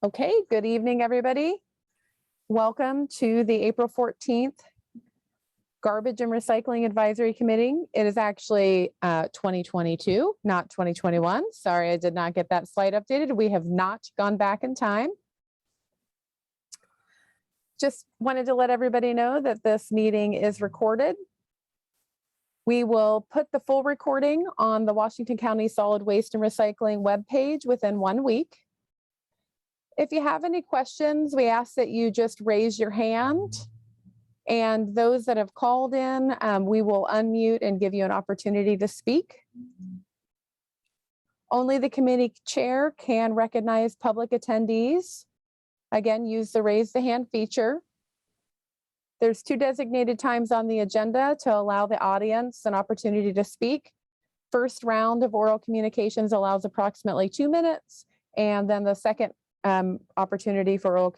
Okay, good evening, everybody. Welcome to the April 14th Garbage and Recycling Advisory Committee. It is actually 2022, not 2021. Sorry, I did not get that slide updated. We have not gone back in time. Just wanted to let everybody know that this meeting is recorded. We will put the full recording on the Washington County Solid Waste and Recycling webpage within 1 week. If you have any questions, we ask that you just raise your hand. And those that have called in, we will unmute and give you an opportunity to speak. Only the committee chair can recognize public attendees. Again, use the raise the hand feature. There's 2 designated times on the agenda to allow the audience an opportunity to speak. First round of oral communications allows approximately 2 minutes, and then the second opportunity for oral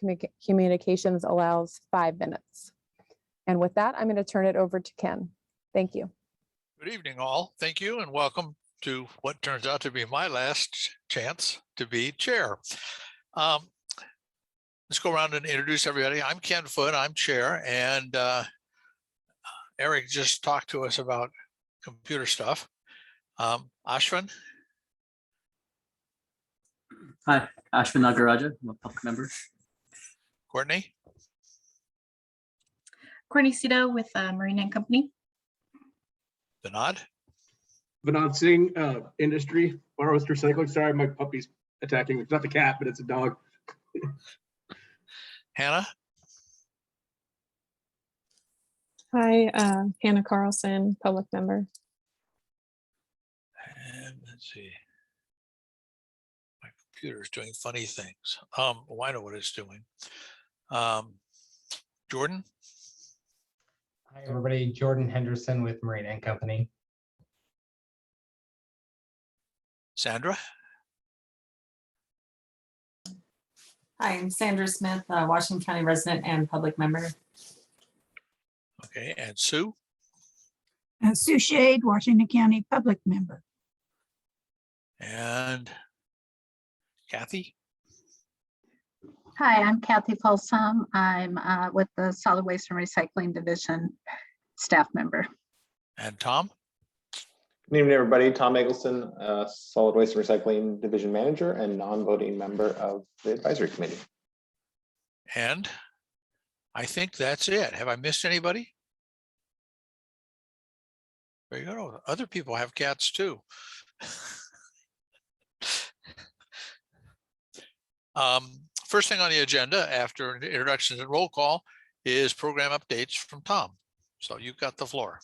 communications allows 5 minutes. And with that, I'm going to turn it over to Ken. Thank you. Good evening, all. Thank you and welcome to what turns out to be my last chance to be chair. Let's go around and introduce everybody. I'm Ken Foote, I'm chair, and Eric just talked to us about computer stuff. Ashwin? Hi, Ashwin Nagaraja. I'm a public member. Courtney? Courtney Cito with Marine and Company. Vinod? Vinod Singh, industry, borrowers recycling. Sorry, my puppy's attacking me. It's not the cat, but it's a dog. Hannah? Hi, Hannah Carlson, public member. And let's see. My computer's doing funny things. Well, I know what it's doing. Jordan? Hi, everybody. Jordan Henderson with Marine and Company. Sandra? Hi, I'm Sandra Smith, Washington County resident and public member. Okay, and Sue? Sue Shade, Washington County public member. And Kathy? Hi, I'm Kathy Folsom. I'm with the Solid Waste and Recycling Division staff member. And Tom? Good evening, everybody. Tom Eggleston, Solid Waste and Recycling Division Manager and non-voting member of the advisory committee. And I think that's it. Have I missed anybody? There you go. Other people have cats too. First thing on the agenda after introductions and roll call is program updates from Tom. So you've got the floor.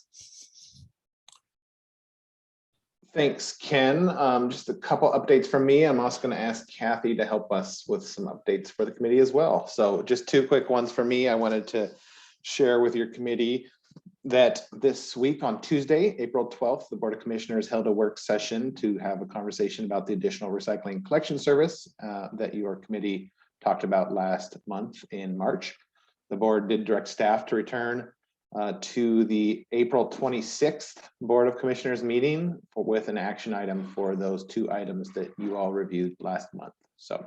Thanks, Ken. Just a couple updates from me. I'm also going to ask Kathy to help us with some updates for the committee as well. So just 2 quick ones for me. I wanted to share with your committee that this week on Tuesday, April 12th, the Board of Commissioners held a work session to have a conversation about the additional recycling collection service that your committee talked about last month in March. The board did direct staff to return to the April 26th Board of Commissioners meeting with an action item for those 2 items that you all reviewed last month. So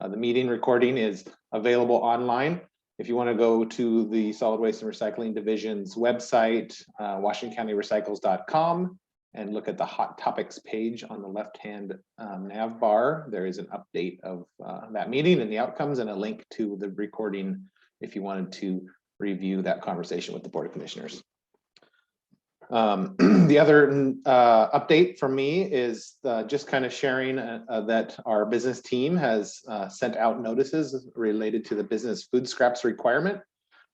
the meeting recording is available online. If you want to go to the Solid Waste and Recycling Division's website, WashingtonCountyRecycles.com, and look at the hot topics page on the left-hand nav bar, there is an update of that meeting and the outcomes and a link to the recording if you wanted to review that conversation with the Board of Commissioners. The other update from me is just kind of sharing that our business team has sent out notices related to the business food scraps requirement.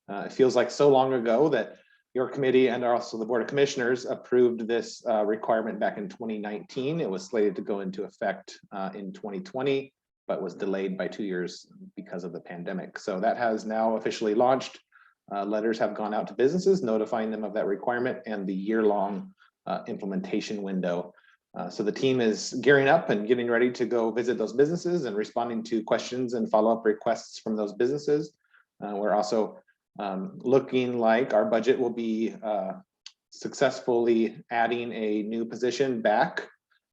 It feels like so long ago that your committee and also the Board of Commissioners approved this requirement back in 2019. It was slated to go into effect in 2020, but was delayed by 2 years because of the pandemic. So that has now officially launched. Letters have gone out to businesses notifying them of that requirement and the year-long implementation window. So the team is gearing up and getting ready to go visit those businesses and responding to questions and follow-up requests from those businesses. We're also looking like our budget will be successfully adding a new position back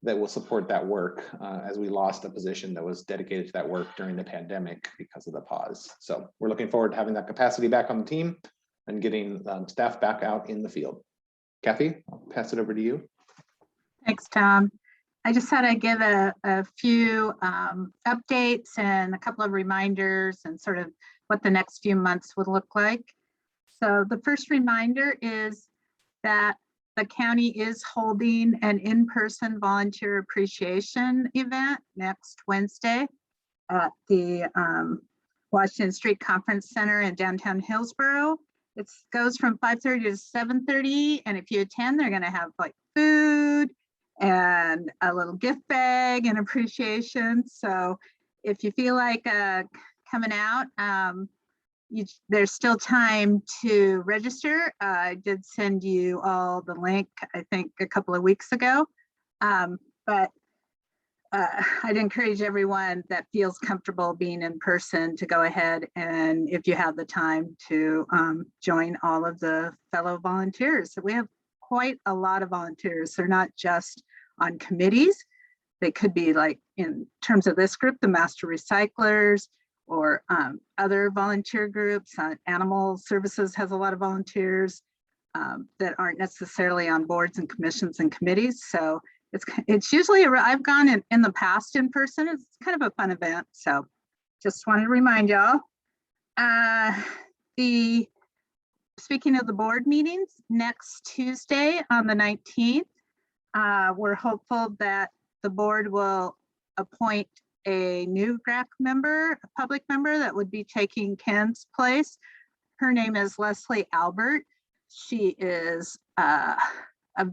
that will support that work as we lost a position that was dedicated to that work during the pandemic because of the pause. So we're looking forward to having that capacity back on the team and getting staff back out in the field. Kathy, I'll pass it over to you. Thanks, Tom. I just thought I'd give a few updates and a couple of reminders and sort of what the next few months would look like. So the first reminder is that the county is holding an in-person volunteer appreciation event next Wednesday at the Washington Street Conference Center in downtown Hillsborough. It goes from 5:30 to 7:30, and if you attend, they're going to have like food and a little gift bag and appreciation. So if you feel like coming out, there's still time to register. I did send you all the link, I think, a couple of weeks ago. But I'd encourage everyone that feels comfortable being in person to go ahead and, if you have the time, to join all of the fellow volunteers. So we have quite a lot of volunteers. They're not just on committees. They could be, like, in terms of this group, the master recyclers, or other volunteer groups. Animal Services has a lot of volunteers that aren't necessarily on boards and commissions and committees. So it's usually, I've gone in the past in person. It's kind of a fun event. So just wanted to remind y'all. Speaking of the board meetings, next Tuesday on the 19th, we're hopeful that the board will appoint a new GRAC member, a public member that would be taking Ken's place. Her name is Leslie Albert. She is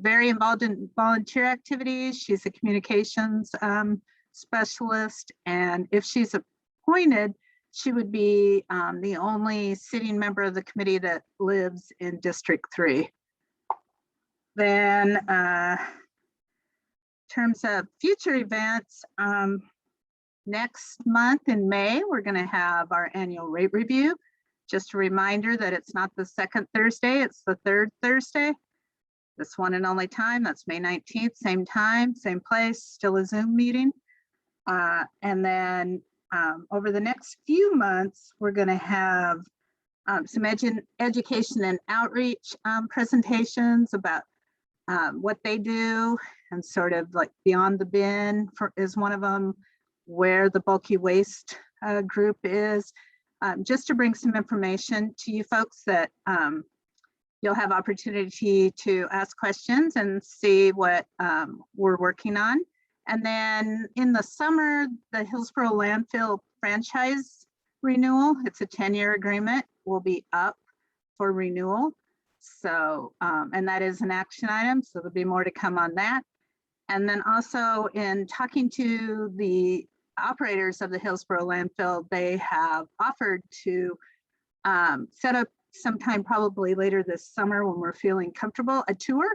very involved in volunteer activities. She's a communications specialist, and if she's appointed, she would be the only sitting member of the committee that lives in District 3. Then, in terms of future events, next month in May, we're going to have our annual rate review. Just a reminder that it's not the second Thursday, it's the third Thursday. This one and only time, that's May 19th, same time, same place, still a Zoom meeting. And then over the next few months, we're going to have some education and outreach presentations about what they do, and sort of like Beyond the Bin is one of them, where the bulky waste group is, just to bring some information to you folks that you'll have opportunity to ask questions and see what we're working on. And then in the summer, the Hillsborough landfill franchise renewal, it's a 10-year agreement, will be up for renewal. So, and that is an action item, so there'll be more to come on that. And then also in talking to the operators of the Hillsborough landfill, they have offered to set up sometime probably later this summer, when we're feeling comfortable, a tour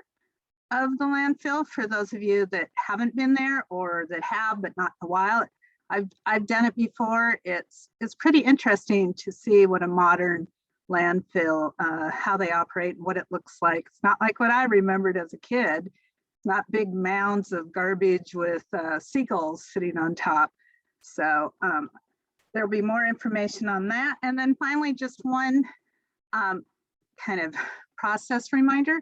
of the landfill for those of you that haven't been there, or that have but not in a while. I've done it before. It's pretty interesting to see what a modern landfill, how they operate and what it looks like. It's not like what I remembered as a kid. It's not big mounds of garbage with seagulls sitting on top. So there'll be more information on that. And then finally, just one kind of process reminder.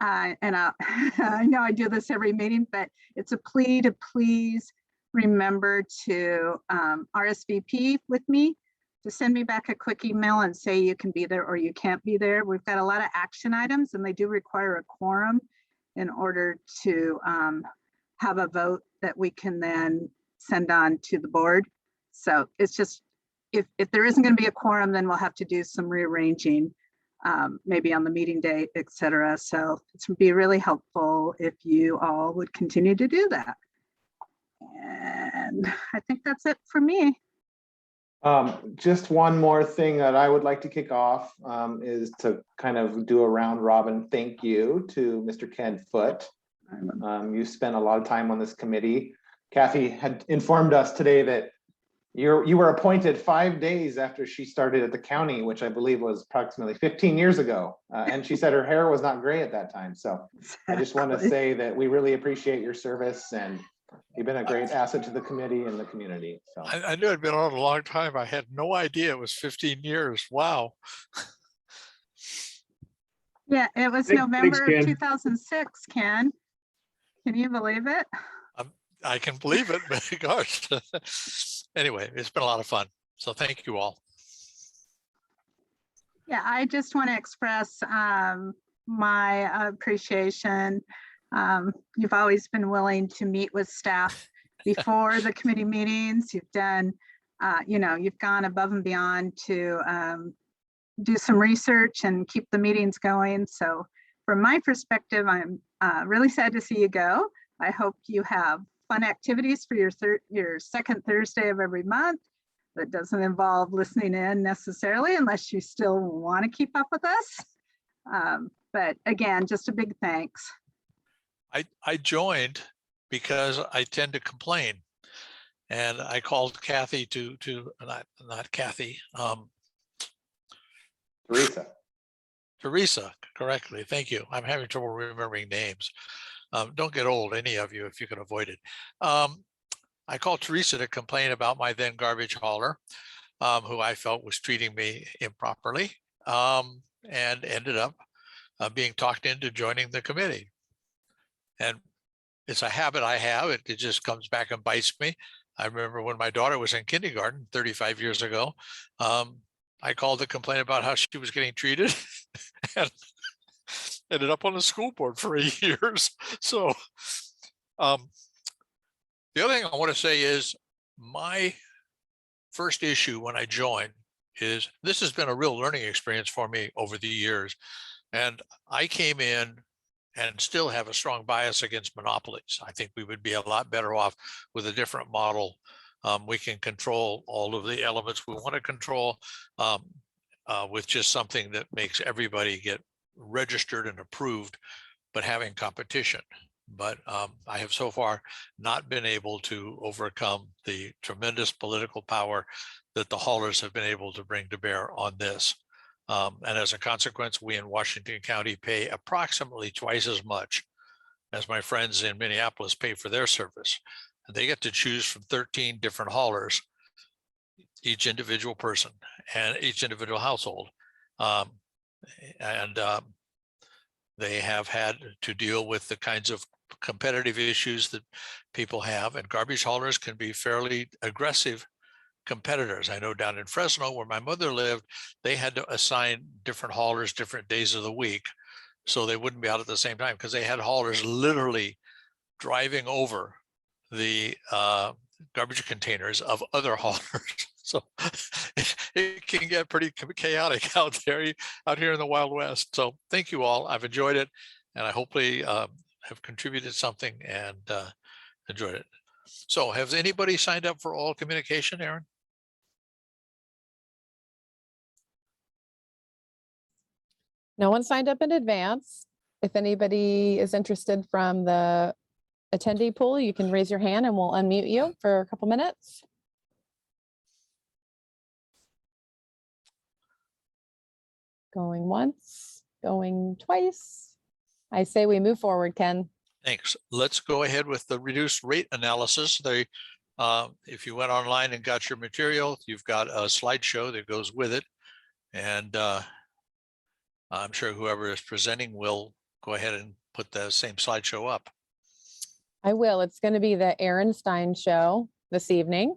And I know I do this every meeting, but it's a plea to please remember to RSVP with me, to send me back a quick email and say you can be there or you can't be there. We've got a lot of action items, and they do require a quorum in order to have a vote that we can then send on to the board. So it's just, if there isn't going to be a quorum, then we'll have to do some rearranging, maybe on the meeting date, etc. So it would be really helpful if you all would continue to do that. And I think that's it for me. Just one more thing that I would like to kick off is to kind of do a round robin thank you to Mr. Ken Foote. You spent a lot of time on this committee. Kathy had informed us today that You were appointed 5 days after she started at the county, which I believe was approximately 15 years ago. And she said her hair was not gray at that time. So I just want to Exactly. say that we really appreciate your service, and you've been a great asset to the committee and the community. So I knew it'd been on a long time. I had no idea it was 15 years. Wow. Yeah, it was Thanks, November of Ken. 2006, Ken. Can you believe it? I can believe it, but gosh. Anyway, it's been a lot of fun. So thank you all. Yeah, I just want to express my appreciation. You've always been willing to meet with staff before the committee meetings. You've done, you've gone above and beyond to do some research and keep the meetings going. So from my perspective, I'm really sad to see you go. I hope you have fun activities for your second Thursday of every month. That doesn't involve listening in necessarily, unless you still want to keep up with us. But again, just a big thanks. I joined because I tend to complain, and I called Kathy to not Kathy, Teresa, correctly. Thank you. I'm having trouble remembering names. Don't get old, any of you, if you can avoid it. I called Teresa to complain about my then garbage hauler, who I felt was treating me improperly, and ended up being talked into joining the committee. And it's a habit I have. It just comes back and bites me. I remember when my daughter was in kindergarten 35 years ago, I called to complain about how she was getting treated and ended up on the school board for 8 years. So the other thing I want to say is my first issue when I joined is this has been a real learning experience for me over the years. And I came in and still have a strong bias against monopolies. I think we would be a lot better off with a different model. We can control all of the elements we want to control with just something that makes everybody get registered and approved, but having competition. But I have so far not been able to overcome the tremendous political power that the haulers have been able to bring to bear on this. And as a consequence, we in Washington County pay approximately twice as much as my friends in Minneapolis pay for their service. And they get to choose from 13 different haulers, each individual person and each individual household. They have had to deal with the kinds of competitive issues that people have, and garbage haulers can be fairly aggressive competitors. I know down in Fresno, where my mother lived, they had to assign different haulers different days of the week so they wouldn't be out at the same time, because they had haulers literally driving over the garbage containers of other haulers. So it can get pretty chaotic out there, out here in the Wild West. So thank you all. I've enjoyed it, and I hopefully have contributed something and enjoyed it. So has anybody signed up for all communication, Aaron? No one signed up in advance. If anybody is interested from the attendee pool, you can raise your hand and we'll unmute you for a couple minutes. Going once, going twice. I say we move forward, Ken. Thanks. Let's go ahead with the reduced rate analysis. If you went online and got your material, you've got a slideshow that goes with it. And I'm sure whoever is presenting will go ahead and put the same slideshow up. I will. It's going to be the Aaron Stein show this evening.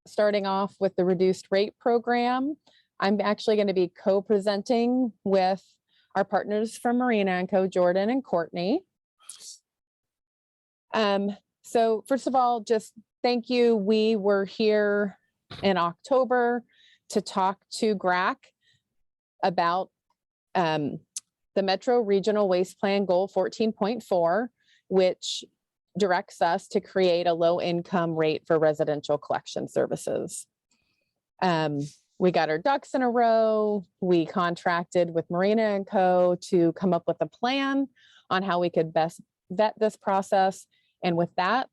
Starting off with the reduced rate program. I'm actually going to be co-presenting with our partners from Marina & Co, Jordan and Courtney. So first of all, just thank you. We were here in October to talk to GRAC about the Metro Regional Waste Plan Goal 14.4, which directs us to create a low income rate for residential collection services. We got our ducks in a row. We contracted with Marina & Co to come up with a plan on how we could best vet this process. And with that,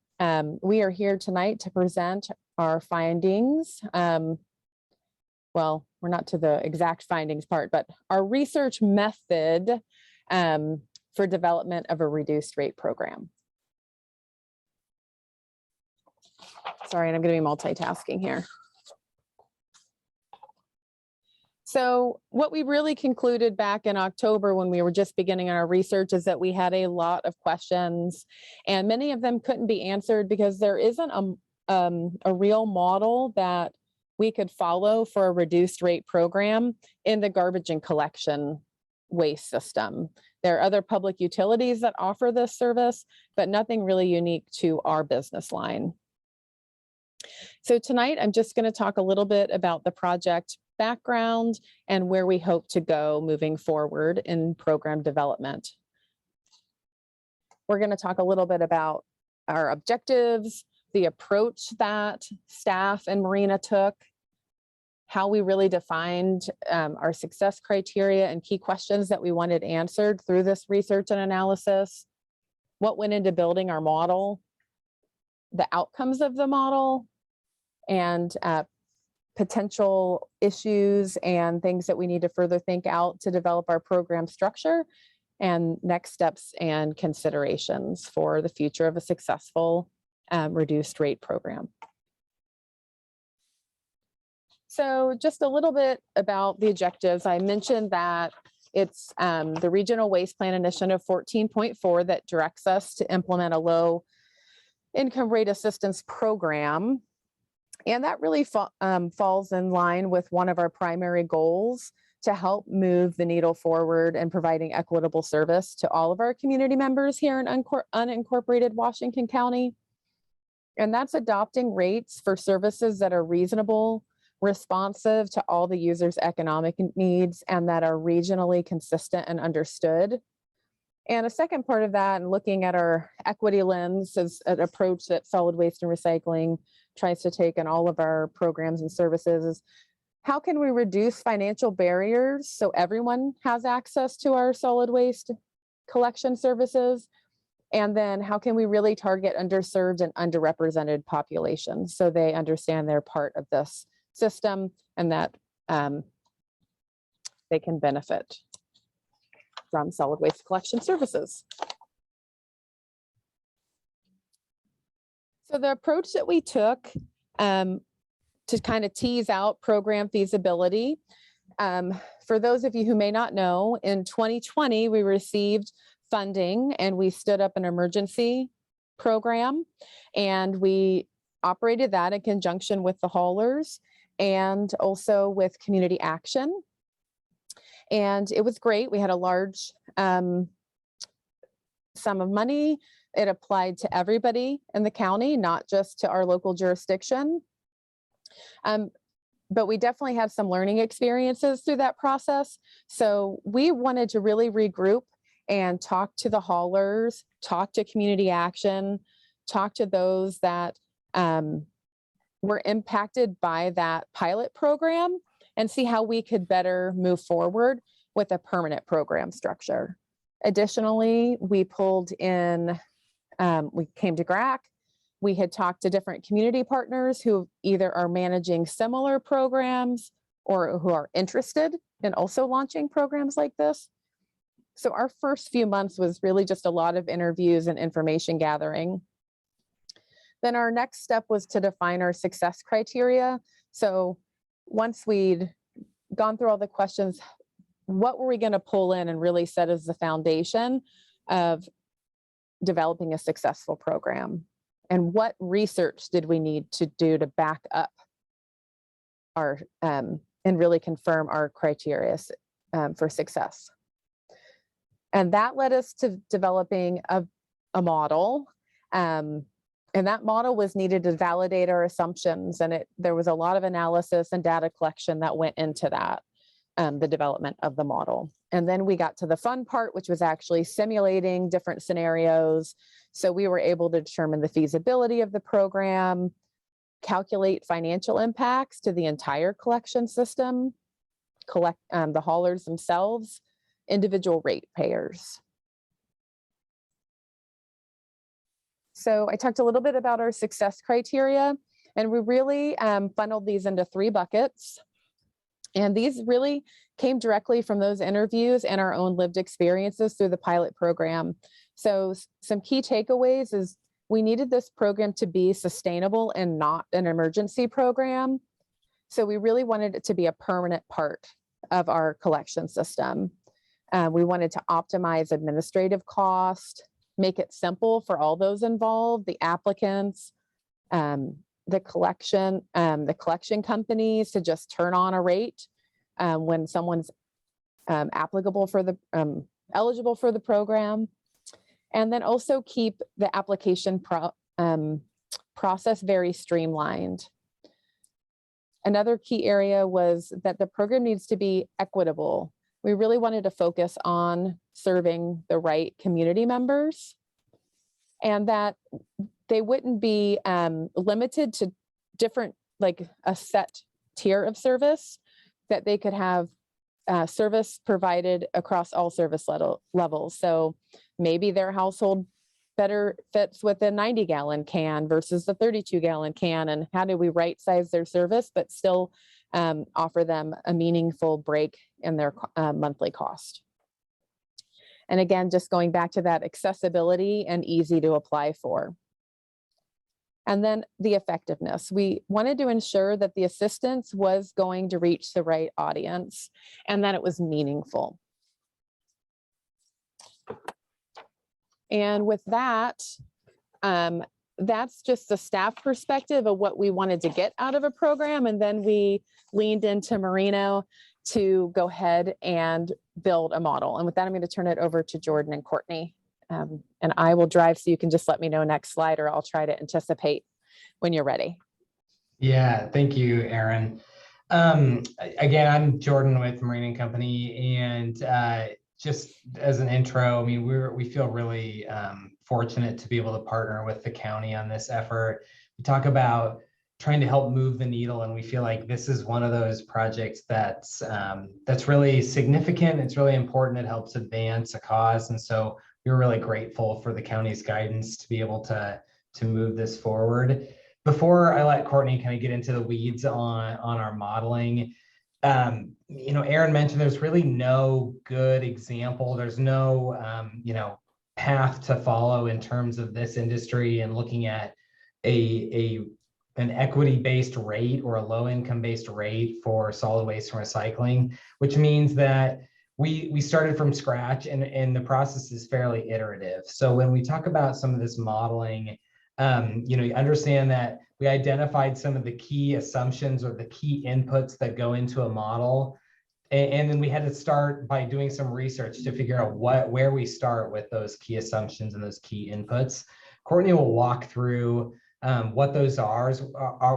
we are here tonight to present our findings. Well, we're not to the exact findings part, but our research method for development of a reduced rate program. Sorry, and I'm going to be multitasking here. So what we really concluded back in October when we were just beginning our research is that we had a lot of questions, and many of them couldn't be answered because there isn't a real model that we could follow for a reduced rate program in the garbage and collection waste system. There are other public utilities that offer this service, but nothing really unique to our business line. So tonight, I'm just going to talk a little bit about the project background and where we hope to go moving forward in program development. We're going to talk a little bit about our objectives, the approach that staff and Marina took, how we really defined our success criteria and key questions that we wanted answered through this research and analysis, what went into building our model, the outcomes of the model, and potential issues and things that we need to further think out to develop our program structure, and next steps and considerations for the future of a successful reduced rate program. So just a little bit about the objectives. I mentioned that it's the Regional Waste Plan Initiative 14.4 that directs us to implement a low income rate assistance program. And that really falls in line with one of our primary goals to help move the needle forward and providing equitable service to all of our community members here in unincorporated Washington County. And that's adopting rates for services that are reasonable, responsive to all the users' economic needs, and that are regionally consistent and understood. And a second part of that, and looking at our equity lens, is an approach that Solid Waste and Recycling tries to take in all of our programs and services, is how can we reduce financial barriers so everyone has access to our solid waste collection services? And then how can we really target underserved and underrepresented populations so they understand they're part of this system and that they can benefit from solid waste collection services. So the approach that we took to kind of tease out program feasibility, for those of you who may not know, in 2020, we received funding and we stood up an emergency program, and we operated that in conjunction with the haulers and also with community action. And it was great. We had a large sum of money. It applied to everybody in the county, not just to our local jurisdiction. But we definitely had some learning experiences through that process. So we wanted to really regroup and talk to the haulers, talk to community action, talk to those that were impacted by that pilot program, and see how we could better move forward with a permanent program structure. Additionally, we pulled in, we came to GRAC. We had talked to different community partners who either are managing similar programs or who are interested in also launching programs like this. So our first few months was really just a lot of interviews and information gathering. Then our next step was to define our success criteria. So once we'd gone through all the questions, what were we going to pull in and really set as the foundation of developing a successful program? And what research did we need to do to back up our and really confirm our criteria for success? And that led us to developing a model. And that model was needed to validate our assumptions. And there was a lot of analysis and data collection that went into that, the development of the model. And then we got to the fun part, which was actually simulating different scenarios. So we were able to determine the feasibility of the program, calculate financial impacts to the entire collection system, collect the haulers themselves, individual rate payers. So I talked a little bit about our success criteria. And we really funneled these into 3 buckets. And these really came directly from those interviews and our own lived experiences through the pilot program. So some key takeaways is we needed this program to be sustainable and not an emergency program. So we really wanted it to be a permanent part of our collection system. We wanted to optimize administrative cost, make it simple for all those involved, the applicants, the collection companies, to just turn on a rate when someone's eligible for the program. And then also keep the application process very streamlined. Another key area was that the program needs to be equitable. We really wanted to focus on serving the right community members, and that they wouldn't be limited to different, like a set tier of service, that they could have service provided across all service levels. So maybe their household better fits with a 90-gallon can versus the 32-gallon can, and how do we right size their service but still offer them a meaningful break in their monthly cost. And again, just going back to that accessibility and easy to apply for. And then the effectiveness. We wanted to ensure that the assistance was going to reach the right audience and that it was meaningful. And with that, that's just the staff perspective of what we wanted to get out of a program. And then we leaned into Marino to go ahead and build a model. And with that, I'm going to turn it over to Jordan and Courtney. And I will drive, so you can just let me know next slide, or I'll try to anticipate when you're ready. Yeah, thank you, Erin. Again, I'm Jordan with Marine & Company, and just as an intro, I mean, we feel really fortunate to be able to partner with the county on this effort. We talk about trying to help move the needle, and we feel like this is one of those projects that's really significant. It's really important. It helps advance a cause, and so we're really grateful for the county's guidance to be able to move this forward. Before I let Courtney kind of get into the weeds on our modeling, you know, Erin mentioned there's really no good example. There's no, you know, path to follow in terms of this industry and looking at an equity-based rate or a low-income-based rate for solid waste and recycling, which means that we started from scratch, and the process is fairly iterative. So when we talk about some of this modeling, you know, you understand that we identified some of the key assumptions or the key inputs that go into a model. And then we had to start by doing some research to figure out where we start with those key assumptions and those key inputs. Courtney will walk through what those are.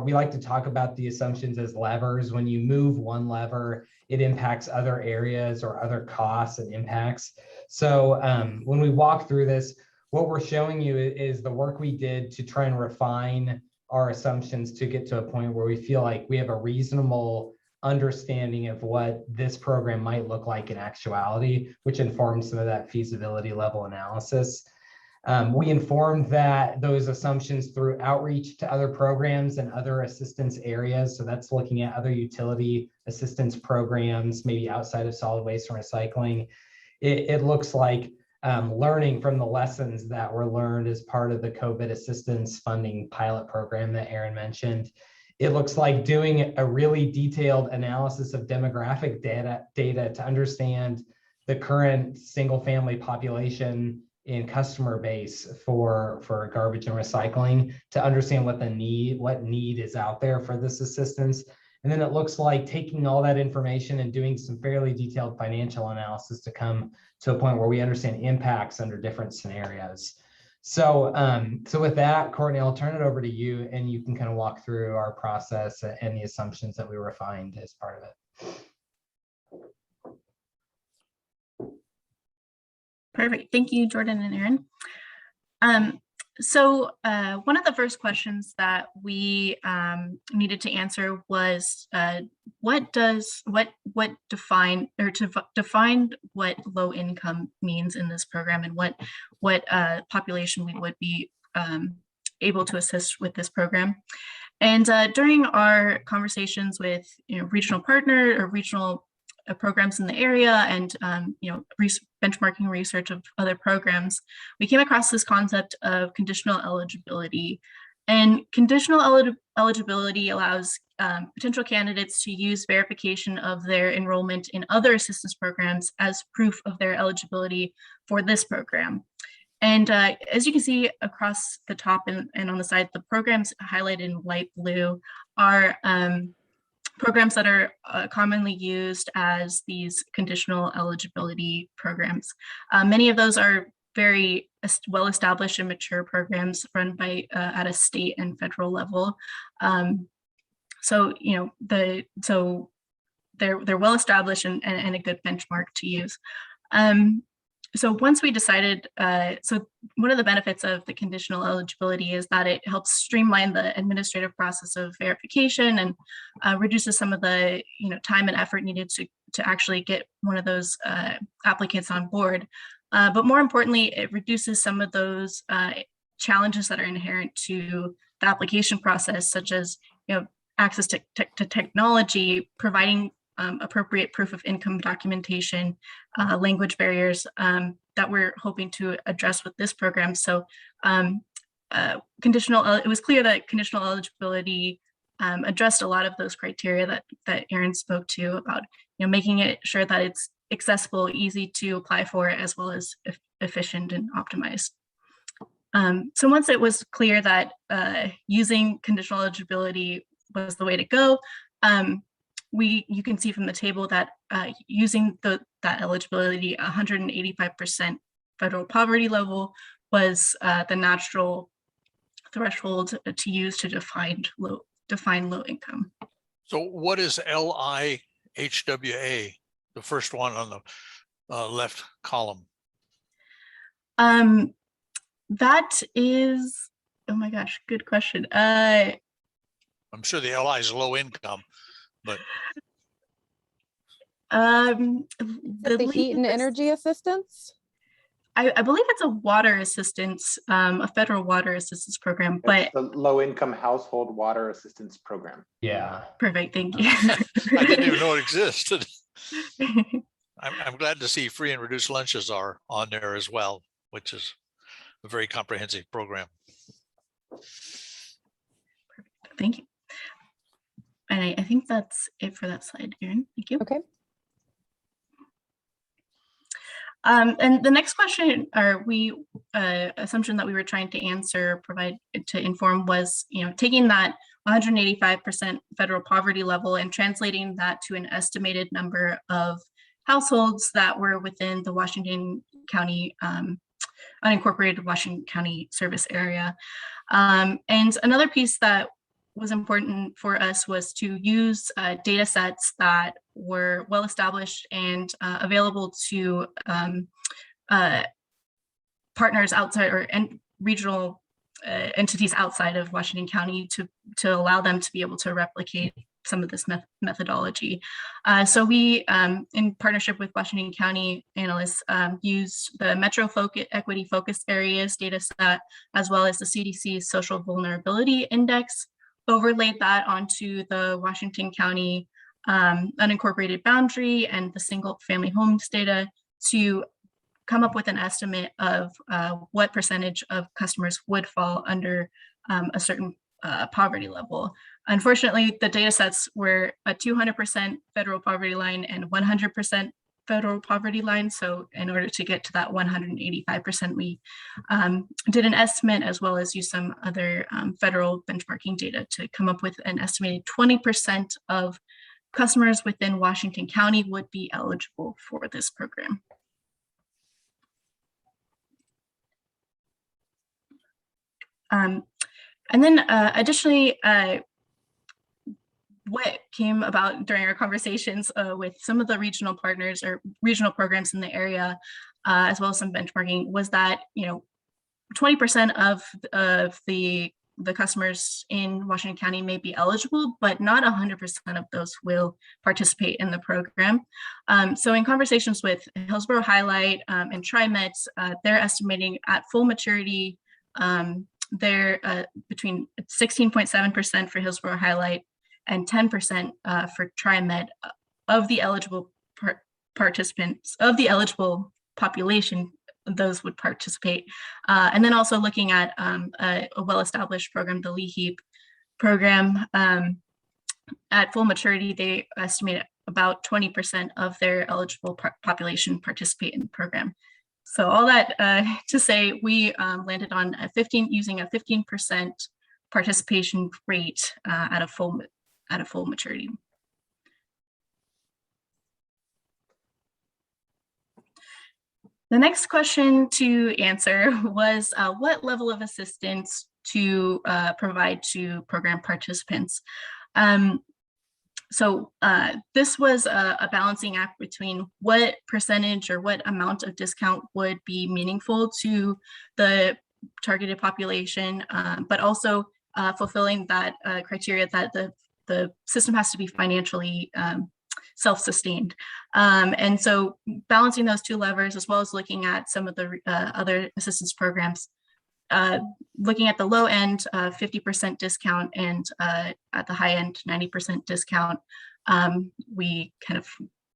We like to talk about the assumptions as levers. When you move one lever, it impacts other areas or other costs and impacts. So when we walk through this, what we're showing you is the work we did to try and refine our assumptions to get to a point where we feel like we have a reasonable understanding of what this program might look like in actuality, which informs some of that feasibility level analysis. We informed those assumptions through outreach to other programs and other assistance areas. So that's looking at other utility assistance programs, maybe outside of solid waste and recycling. It looks like learning from the lessons that were learned as part of the COVID assistance funding pilot program that Erin mentioned. It looks like doing a really detailed analysis of demographic data to understand the current single family population in customer base for garbage and recycling, to understand what need is out there for this assistance. And then it looks like taking all that information and doing some fairly detailed financial analysis to come to a point where we understand impacts under different scenarios. So, so with that, Courtney, I'll turn it over to you, and you can kind of walk through our process and the assumptions that we refined as part of it. Perfect. Thank you, Jordan and Erin. So one of the first questions that we needed to answer was define what low income means in this program, and what population we would be able to assist with this program. And during our conversations with regional partner or regional programs in the area and benchmarking research of other programs, we came across this concept of conditional eligibility. And conditional eligibility allows potential candidates to use verification of their enrollment in other assistance programs as proof of their eligibility for this program. And as you can see across the top and on the side, the programs highlighted in light blue are programs that are commonly used as these conditional eligibility programs. Many of those are very well-established and mature programs run by at a state and federal level. So they're well-established and a good benchmark to use. So once we decided, so one of the benefits of the conditional eligibility is that it helps streamline the administrative process of verification and reduces some of the time and effort needed to actually get one of those applicants on board. But more importantly, it reduces some of those challenges that are inherent to the application process, such as access to technology, providing appropriate proof of income documentation, language barriers that we're hoping to address with this program. So it was clear that conditional eligibility addressed a lot of those criteria that Aaron spoke to about making it sure that it's accessible, easy to apply for, as well as efficient and optimized. So once it was clear that using conditional eligibility was the way to go, you can see from the table that using that eligibility, 185% federal poverty level was the natural threshold to use to define low income. So what is LIHWA, the first one on the left column? That is, oh my gosh, good question. I'm sure the LI is low income, but the heat and energy assistance? I believe it's a water assistance, a federal water assistance program, but the low income household water assistance program. Yeah. Perfect, thank you. I didn't even know it existed. I'm glad to see free and reduced lunches are on there as well, which is a very comprehensive program. Perfect. Thank you. And I think that's it for that slide, Erin. Thank you. Okay. And the next question, or assumption that we were trying to answer, provide to inform was, taking that 185% federal poverty level and translating that to an estimated number of households that were within the Washington County, unincorporated Washington County service area. And another piece that was important for us was to use data sets that were well established and available to partners outside and regional entities outside of Washington County to allow them to be able to replicate some of this methodology. So we, in partnership with Washington County analysts, used the Metro Equity Focus Areas data set, as well as the CDC's Social Vulnerability Index, overlaid that onto the Washington County unincorporated boundary and the single family homes data to come up with an estimate of what percentage of customers would fall under a certain poverty level. Unfortunately, the data sets were a 200% federal poverty line and 100% federal poverty line. So in order to get to that 185%, we did an estimate as well as use some other federal benchmarking data to come up with an estimated 20% of customers within Washington County would be eligible for this program. And then additionally, what came about during our conversations with some of the regional partners or regional programs in the area, as well as some benchmarking, was that 20% of the customers in Washington County may be eligible, but not 100% of those will participate in the program. So in conversations with Hillsborough Highlight and TriMet, they're estimating at full maturity they're between 16.7% for Hillsborough Highlight and 10% for TriMed of the eligible participants, of the eligible population, those would participate. And then also looking at a well-established program, the LEHEAP program. At full maturity, they estimate about 20% of their eligible population participate in the program. So all that to say, we landed on using a 15% participation rate at a full maturity. The next question to answer was what level of assistance to provide to program participants. So this was a balancing act between what percentage or what amount of discount would be meaningful to the targeted population, but also fulfilling that criteria that the system has to be financially self-sustained. And so balancing those two levers, as well as looking at some of the other assistance programs, looking at the low end, 50% discount, and at the high end, 90% discount, we kind of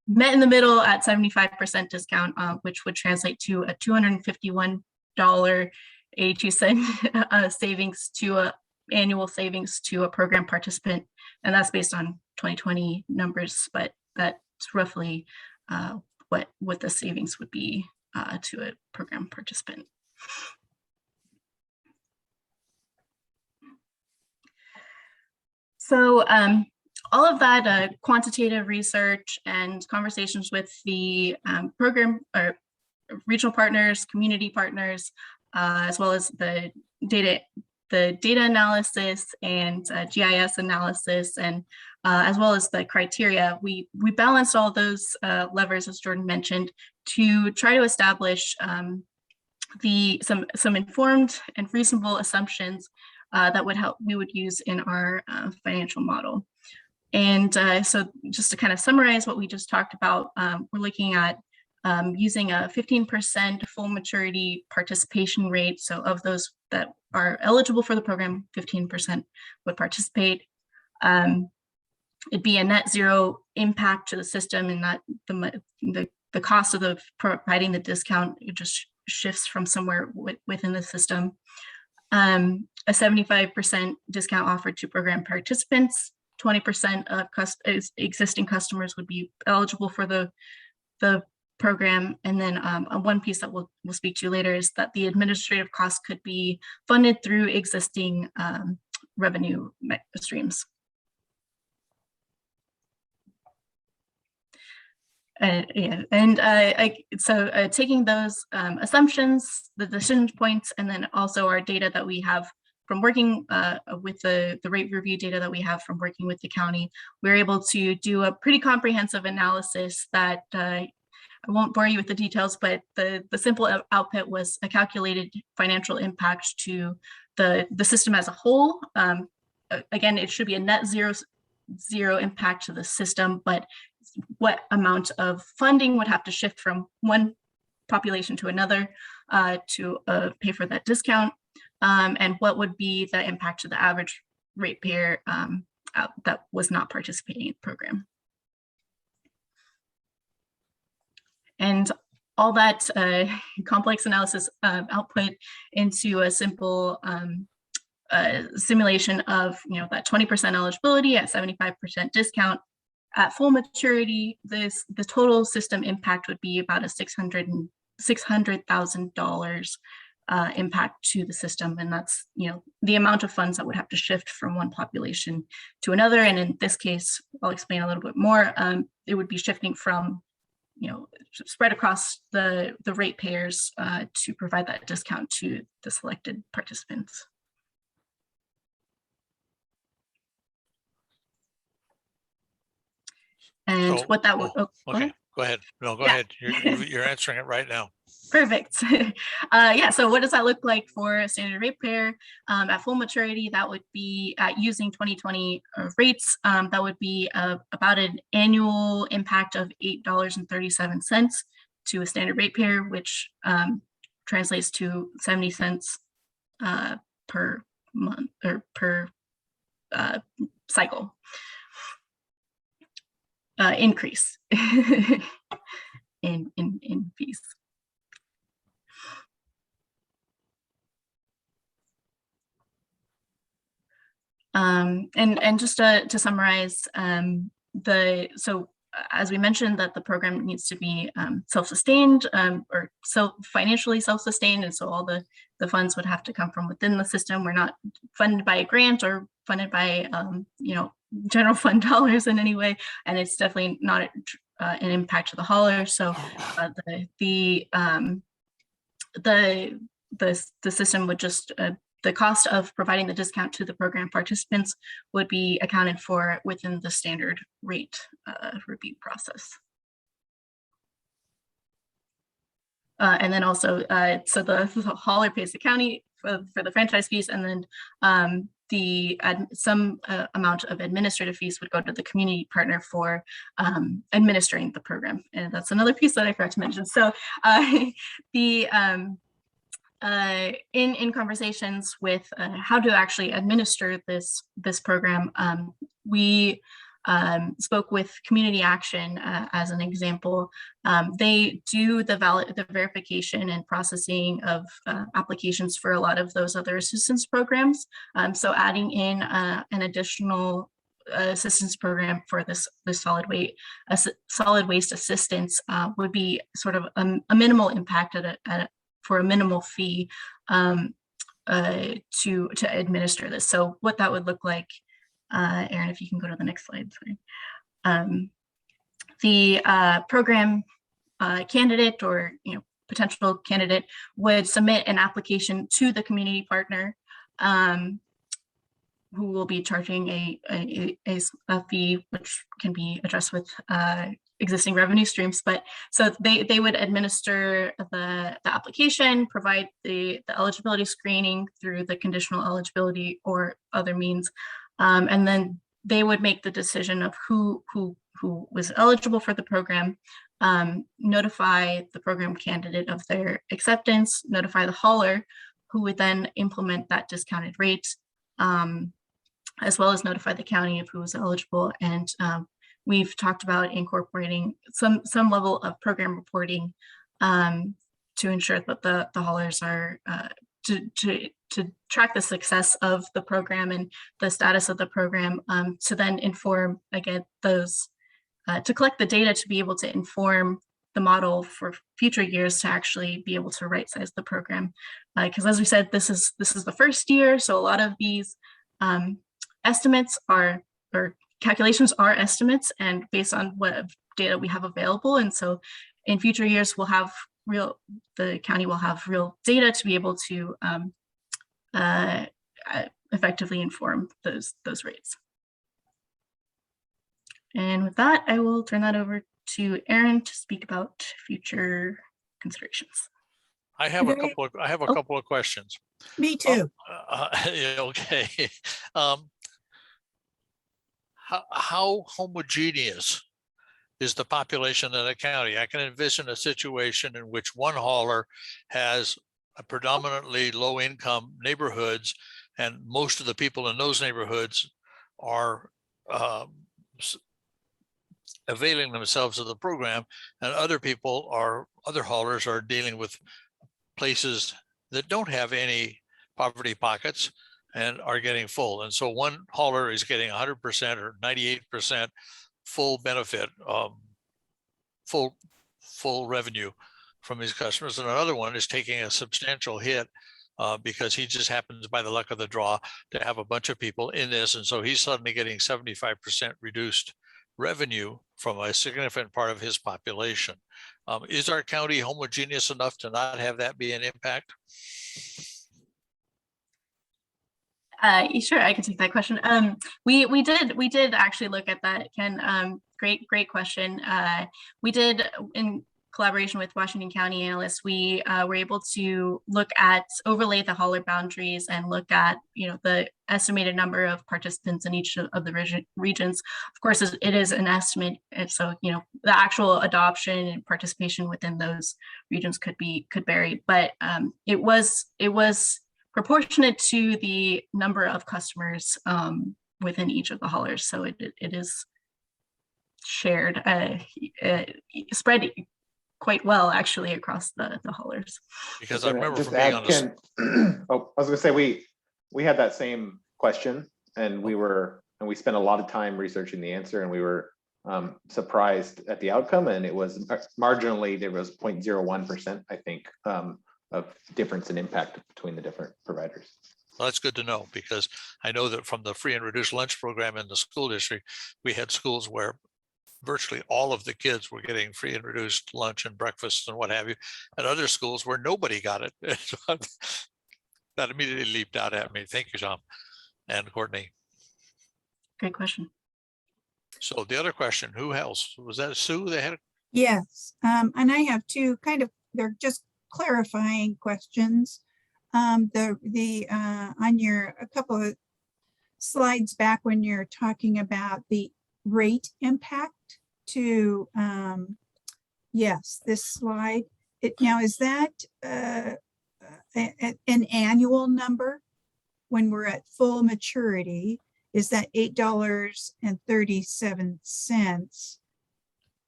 met in the middle at 75% discount, which would translate to a $251.82 savings to annual savings to a program participant. And that's based on 2020 numbers, but that's roughly what the savings would be to a program participant. So all of that quantitative research and conversations with the program or regional partners, community partners, as well as the data analysis and GIS analysis, and as well as the criteria, we balanced all those levers, as Jordan mentioned, to try to establish some informed and reasonable assumptions that we would use in our financial model. And so just to kind of summarize what we just talked about, we're looking at using a 15% full maturity participation rate. So of those that are eligible for the program, 15% would participate. It'd be a net zero impact to the system, in that the cost of providing the discount, it just shifts from somewhere within the system. A 75% discount offered to program participants. 20% of existing customers would be eligible for the program. And then one piece that we'll speak to later is that the administrative costs could be funded through existing revenue streams. So taking those assumptions, the decision points, and then also our data that we have from working with the rate review data that we have from working with the county, we're able to do a pretty comprehensive analysis that I won't bore you with the details, but the simple output was a calculated financial impact to the system as a whole. Again, it should be a net zero impact to the system, but what amount of funding would have to shift from one population to another to pay for that discount, and what would be the impact to the average ratepayer that was not participating in the program. And all that complex analysis output into a simple simulation of that 20% eligibility at 75% discount. At full maturity, the total system impact would be about a $600,000 impact to the system, and that's the amount of funds that would have to shift from one population to another. And in this case, I'll explain a little bit more. It would be shifting from spread across the ratepayers to provide that discount to the selected participants. And So- what that would, Okay, go ahead. No, go ahead. You're answering it right now. Perfect. Yeah, so what does that look like for a standard ratepayer? At full maturity, that would be using 2020 rates, that would be about an annual impact of $8.37 to a standard ratepayer, which translates to 70 cents per month or per cycle increase in fees. And just to summarize, so as we mentioned, that the program needs to be self-sustained or financially self-sustained, and so all the funds would have to come from within the system. We're not funded by a grant or funded by general fund dollars in any way, and it's definitely not an impact to the hauler. So the system would just the cost of providing the discount to the program participants would be accounted for within the standard rate review process. And then also, so the hauler pays the county for the franchise fees, and then some amount of administrative fees would go to the community partner for administering the program. And that's another piece that I forgot to mention. So in conversations with how to actually administer this program, we spoke with Community Action as an example. They do the verification and processing of applications for a lot of those other assistance programs. So adding in an additional assistance program for this solid waste assistance would be sort of a minimal impact for a minimal fee to administer this. So what that would look like, Aaron, if you can go to the next slide, sorry. The program candidate or potential candidate would submit an application to the community partner, who will be charging a fee which can be addressed with existing revenue streams. But so they would administer the application, provide the eligibility screening through the conditional eligibility or other means, and then they would make the decision of who was eligible for the program, notify the program candidate of their acceptance, notify the hauler, who would then implement that discounted rate, as well as notify the county of who was eligible. And we've talked about incorporating some level of program reporting to ensure that the haulers are to track the success of the program and the status of the program, to then inform, again, those to collect the data to be able to inform the model for future years to actually be able to right size the program. Because as we said, this is the first year, so a lot of these estimates or calculations are estimates and based on what data we have available. And so in future years, the county will have real data to be able to effectively inform those rates. And with that, I will turn that over to Aaron to speak about future considerations. I have a couple of questions. Me too. Okay. How homogeneous is the population in a county? I can envision a situation in which one hauler has a predominantly low-income neighborhoods, and most of the people in those neighborhoods are availing themselves of the program, and other haulers are dealing with places that don't have any poverty pockets and are getting full. And so one hauler is getting 100% or 98% full benefit, full revenue from his customers, and another one is taking a substantial hit because he just happens, by the luck of the draw, to have a bunch of people in this, and so he's suddenly getting 75% reduced revenue from a significant part of his population. Is our county homogeneous enough to not have that be an impact? Sure, I can take that question. We did actually look at that, Ken. Great question. We did, in collaboration with Washington County analysts, we were able to overlay the hauler boundaries and look at the estimated number of participants in each of the regions. Of course, it is an estimate, and so the actual adoption and participation within those regions could vary. But it was proportionate to the number of customers within each of the haulers. So it is shared, spread quite well actually across the haulers. Because I remember Just from being add, on this, Ken, oh, I was gonna say, we had that same question and we spent a lot of time researching the answer, and we were surprised at the outcome, and it was marginally, there was 0.01%, I think, of difference in impact between the different providers. well, that's good to know, because I know that from the free and reduced lunch program in the school district, we had schools where virtually all of the kids were getting free and reduced lunch and breakfast and what have you, and other schools where nobody got it. That immediately leaped out at me. Thank you, Tom and Courtney. Great question. So the other question, who else? Was that Sue? They had Yes, and I have two they're just clarifying questions. On a couple of slides back when you're talking about the rate impact to, yes, this slide. Now, is that an annual number when we're at full maturity? Is that $8.37?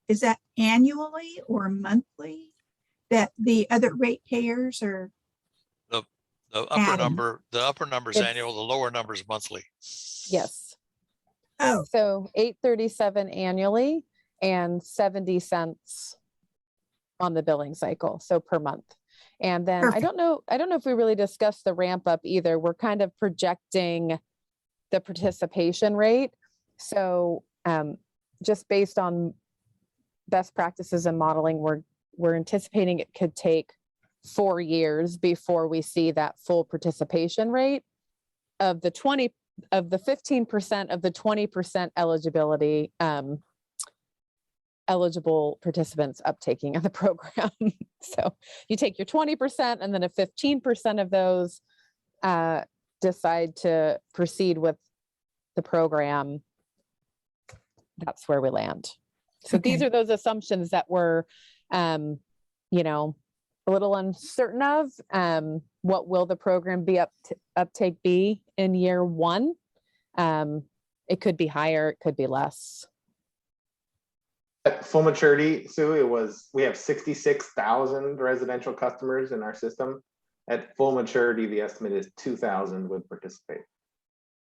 Is that annually or monthly that the other ratepayers are? the upper adding? number. The upper number is It's- annual. The lower number is monthly. Yes. Oh, So $8.37 annually and 70 cents on the billing cycle, so per month. And then I don't know if we really discussed the ramp up either. We're kind of projecting the participation rate. So just based on best practices and modeling, we're anticipating it could take 4 years before we see that full participation rate of the 15% of the 20% eligibility eligible participants uptaking in the program. So you take your 20%, and then if 15% of those decide to proceed with the program, that's where we land. So these Okay. are those assumptions that we're, a little uncertain of. What will the program uptake be in year one? It could be higher, it could be less. At full maturity, Sue, we have 66,000 residential customers in our system. At full maturity, the estimate is 2,000 would participate.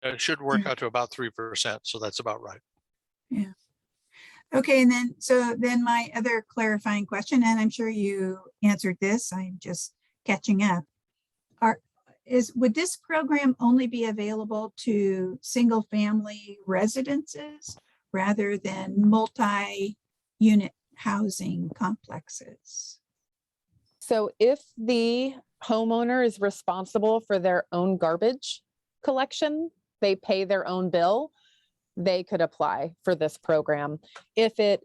It should work out to about 3%. So that's about right. yeah. Okay, and then my other clarifying question, and I'm sure you answered this, I'm just catching up. Would this program only be available to single family residences rather than multi-unit housing complexes? So if the homeowner is responsible for their own garbage collection, they pay their own bill, they could apply for this program. If they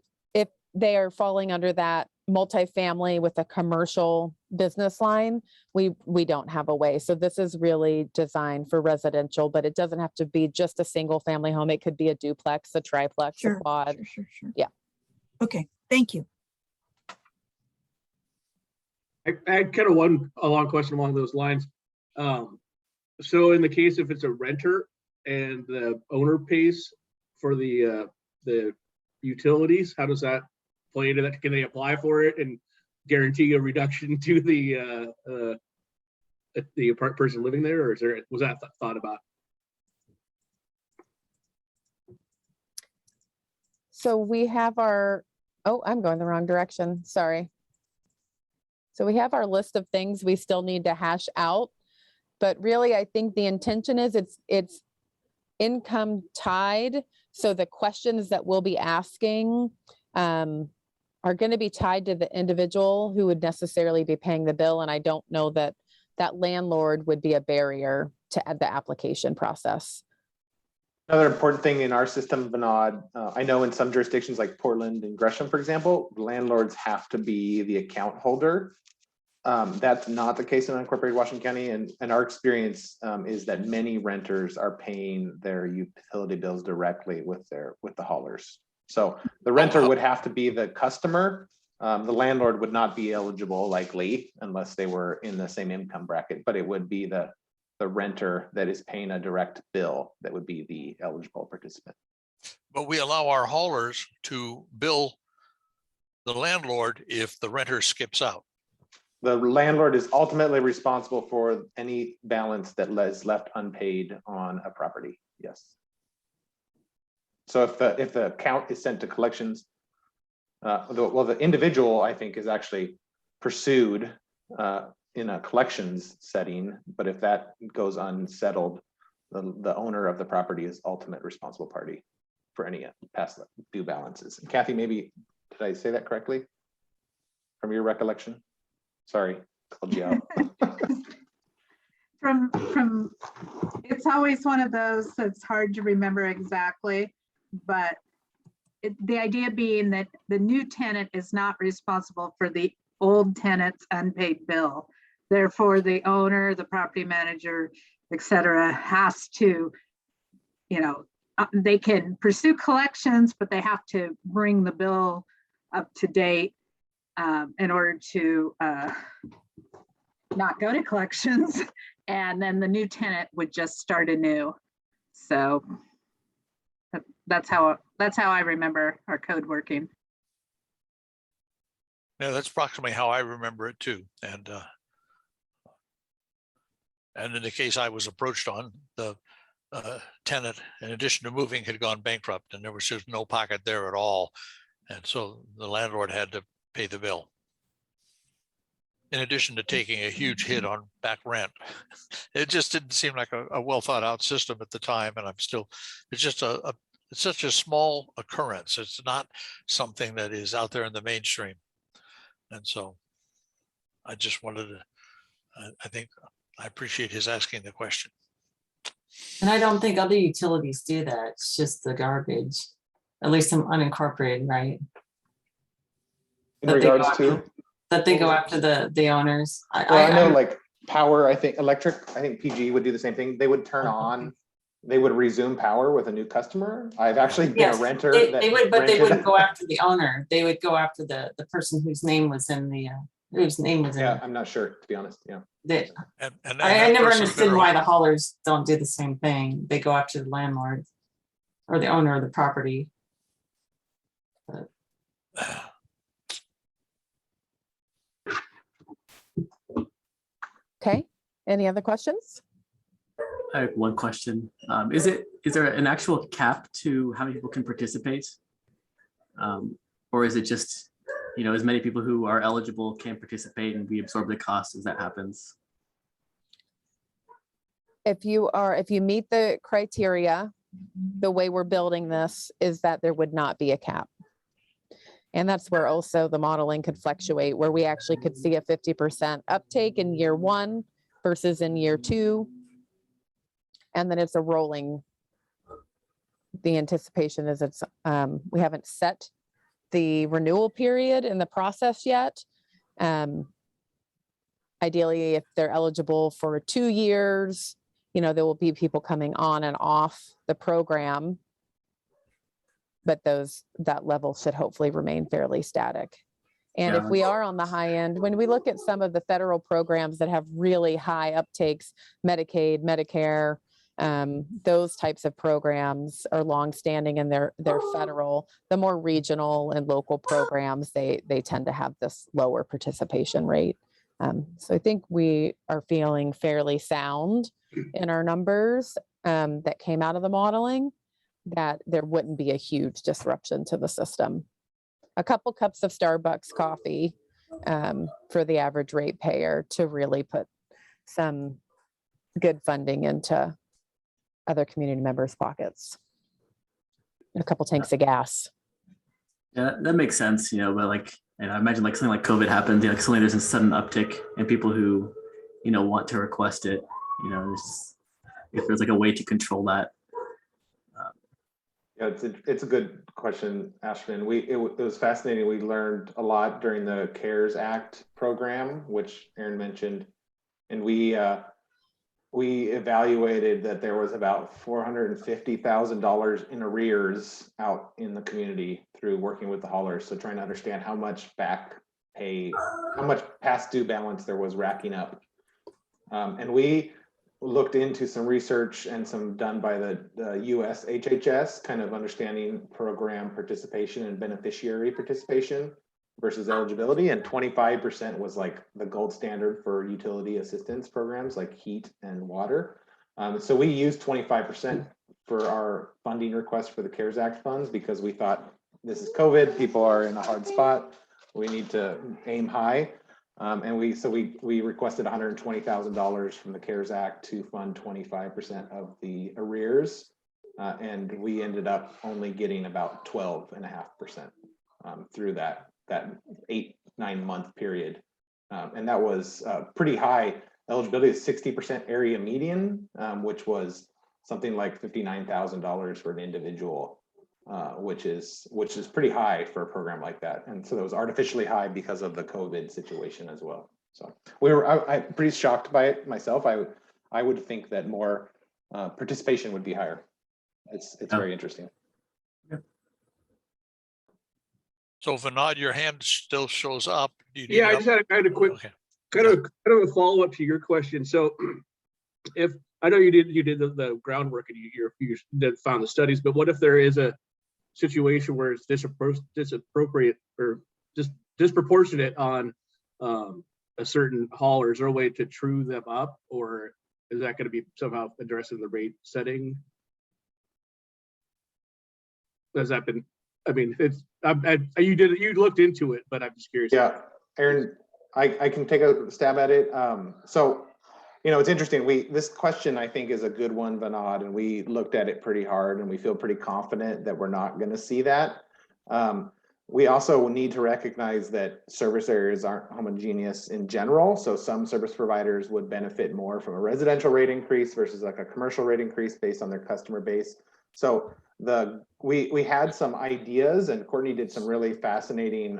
are falling under that multifamily with a commercial business line, we don't have a way. So this is really designed for residential, but it doesn't have to be just a single family home. It could be a duplex, a triplex, a quad. Sure. Yeah. Okay, thank you. I had kind of a long question along those lines. So in the case if it's a renter and the owner pays for the utilities, how does that play into that? Can they apply for it and guarantee a reduction to the person living there, or was that thought about? So we have I'm going the wrong direction. Sorry. So we have our list of things we still need to hash out, but really I think the intention is it's income tied. So the questions that we'll be asking are going to be tied to the individual who would necessarily be paying the bill. And I don't know that landlord would be a barrier to the application process. Another important thing in our system, Vinod, I know in some jurisdictions like Portland and Gresham, for example, landlords have to be the account holder. That's not the case in unincorporated Washington County, and our experience is that many renters are paying their utility bills directly with the haulers. So the renter would have to be the customer. The landlord would not be eligible likely unless they were in the same income bracket, but it would be the the renter that is paying a direct bill that would be the eligible participant. But we allow our haulers to bill the landlord if the renter skips out. The landlord is ultimately responsible for any balance that is left unpaid on a property. Yes. So if the account is sent to collections, the individual, I think, is actually pursued in a collections setting, but if that goes unsettled, the owner of the property is ultimate responsible party for any past due balances. And Kathy, maybe, did I say that correctly from your recollection? Sorry, called you out. From it's always one of those that's hard to remember exactly, but the idea being that the new tenant is not responsible for the old tenant's unpaid bill. Therefore, the owner, the property manager, et cetera, has to, they can pursue collections, but they have to bring the bill up to date in order to not go to collections. And then the new tenant would just start anew. So that's how I remember our code working. Yeah, that's approximately how I remember it too. And in the case I was approached on, the tenant, in addition to moving, had gone bankrupt, and there was just no pocket there at all. And so the landlord had to pay the bill, in addition to taking a huge hit on back rent. It just didn't seem like a well thought out system at the time. And it's just it's such a small occurrence. It's not something that is out there in the mainstream. And so I just wanted to, I think I appreciate his asking the question. And I don't think other utilities do that. It's just the garbage, at least some unincorporated, right? In regards to? That they go after the owners. I know like power, I think electric, I think PG would do the same thing. They would turn on, they would resume power with a new customer. I've actually been a renter. They would, but they wouldn't go after the owner. They would go after the person whose name was in the, Yeah, I'm not sure, to be honest. Yeah. I never understood why the haulers don't do the same thing. They go after the landlord or the owner of the property. But. Okay, any other questions? I have one question. Is there an actual cap to how many people can participate? Or is it just, as many people who are eligible can participate and we absorb the cost as that happens? If you meet the criteria, the way we're building this is that there would not be a cap. And that's where also the modeling could fluctuate, where we actually could see a 50% uptake in year 1 versus in year 2. And then it's a rolling. The anticipation is we haven't set the renewal period in the process yet. Ideally, if they're eligible for 2 years, there will be people coming on and off the program, but that level should hopefully remain fairly static. And if we are on the high end, when we look at some of the federal programs that have really high uptakes, Medicaid, Medicare, those types of programs are longstanding and they're federal. The more regional and local programs, they tend to have this lower participation rate. So I think we are feeling fairly sound in our numbers that came out of the modeling, that there wouldn't be a huge disruption to the system. A couple cups of Starbucks coffee for the average ratepayer to really put some good funding into other community members' pockets. A couple tanks of gas. Yeah, that makes sense, but I imagine something like COVID happens, suddenly there's a sudden uptick in people who, want to request it, if there's a way to control that. Yeah, it's a good question, Ashman. It was fascinating. We learned a lot during the CARES Act program, which Aaron mentioned, and we evaluated that there was about $450,000 in arrears out in the community through working with the haulers. So trying to understand how much back pay, how much past due balance there was racking up. And we looked into some research and some done by the US HHS, kind of understanding program participation and beneficiary participation versus eligibility. And 25% was like the gold standard for utility assistance programs like heat and water. So we used 25% for our funding request for the CARES Act funds because we thought this is COVID, people are in a hard spot. We need to aim high. And we requested $120,000 from the CARES Act to fund 25% of the arrears. And we ended up only getting about 12.5% through that 8-9 month period. And that was pretty high eligibility, 60% area median, which was something like $59,000 for an individual, which is pretty high for a program like that. And so that was artificially high because of the COVID situation as well. So I'm pretty shocked by it myself. I would think that more participation would be higher. It's very interesting. So Vinod, your hand still shows up. Do you need Yeah, I help? just had a quick Okay. kind of a follow up to your question. So if I know you did the groundwork and you found the studies, but what if there is a situation where it's disappropriate or just disproportionate on a certain hauler? Is there a way to true them up, or is that going to be somehow addressed in the rate setting? Has that been? I mean, you looked into it, but I'm just curious. Yeah, Aaron, I can take a stab at it. So, you know, it's interesting. This question I think is a good one, Vinod, and we looked at it pretty hard, and we feel pretty confident that we're not going to see that. We also need to recognize that service areas aren't homogeneous in general. So some service providers would benefit more from a residential rate increase versus like a commercial rate increase based on their customer base. So we had some ideas, and Courtney did some really fascinating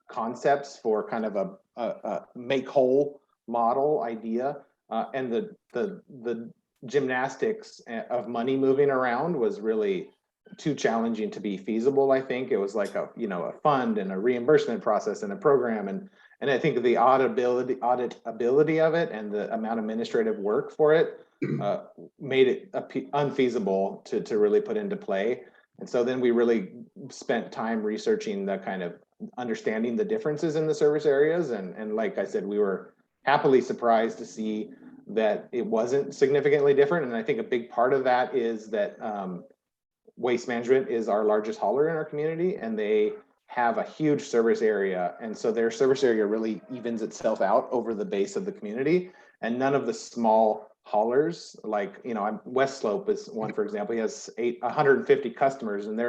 concepts for kind of a make whole model idea, and the gymnastics of money moving around was really too challenging to be feasible. I think it was like a fund and a reimbursement process and a program, and I think the auditability of it and the amount of administrative work for it made it unfeasible to really put into play. And so then we really spent time researching the kind of understanding the differences in the service areas. And like I said, we were happily surprised to see that it wasn't significantly different. And I think a big part of that is that Waste Management is our largest hauler in our community, and they have a huge service area. And so their service area really evens itself out over the base of the community. And none of the small haulers, like, West Slope is one, for example, he has 150 customers, and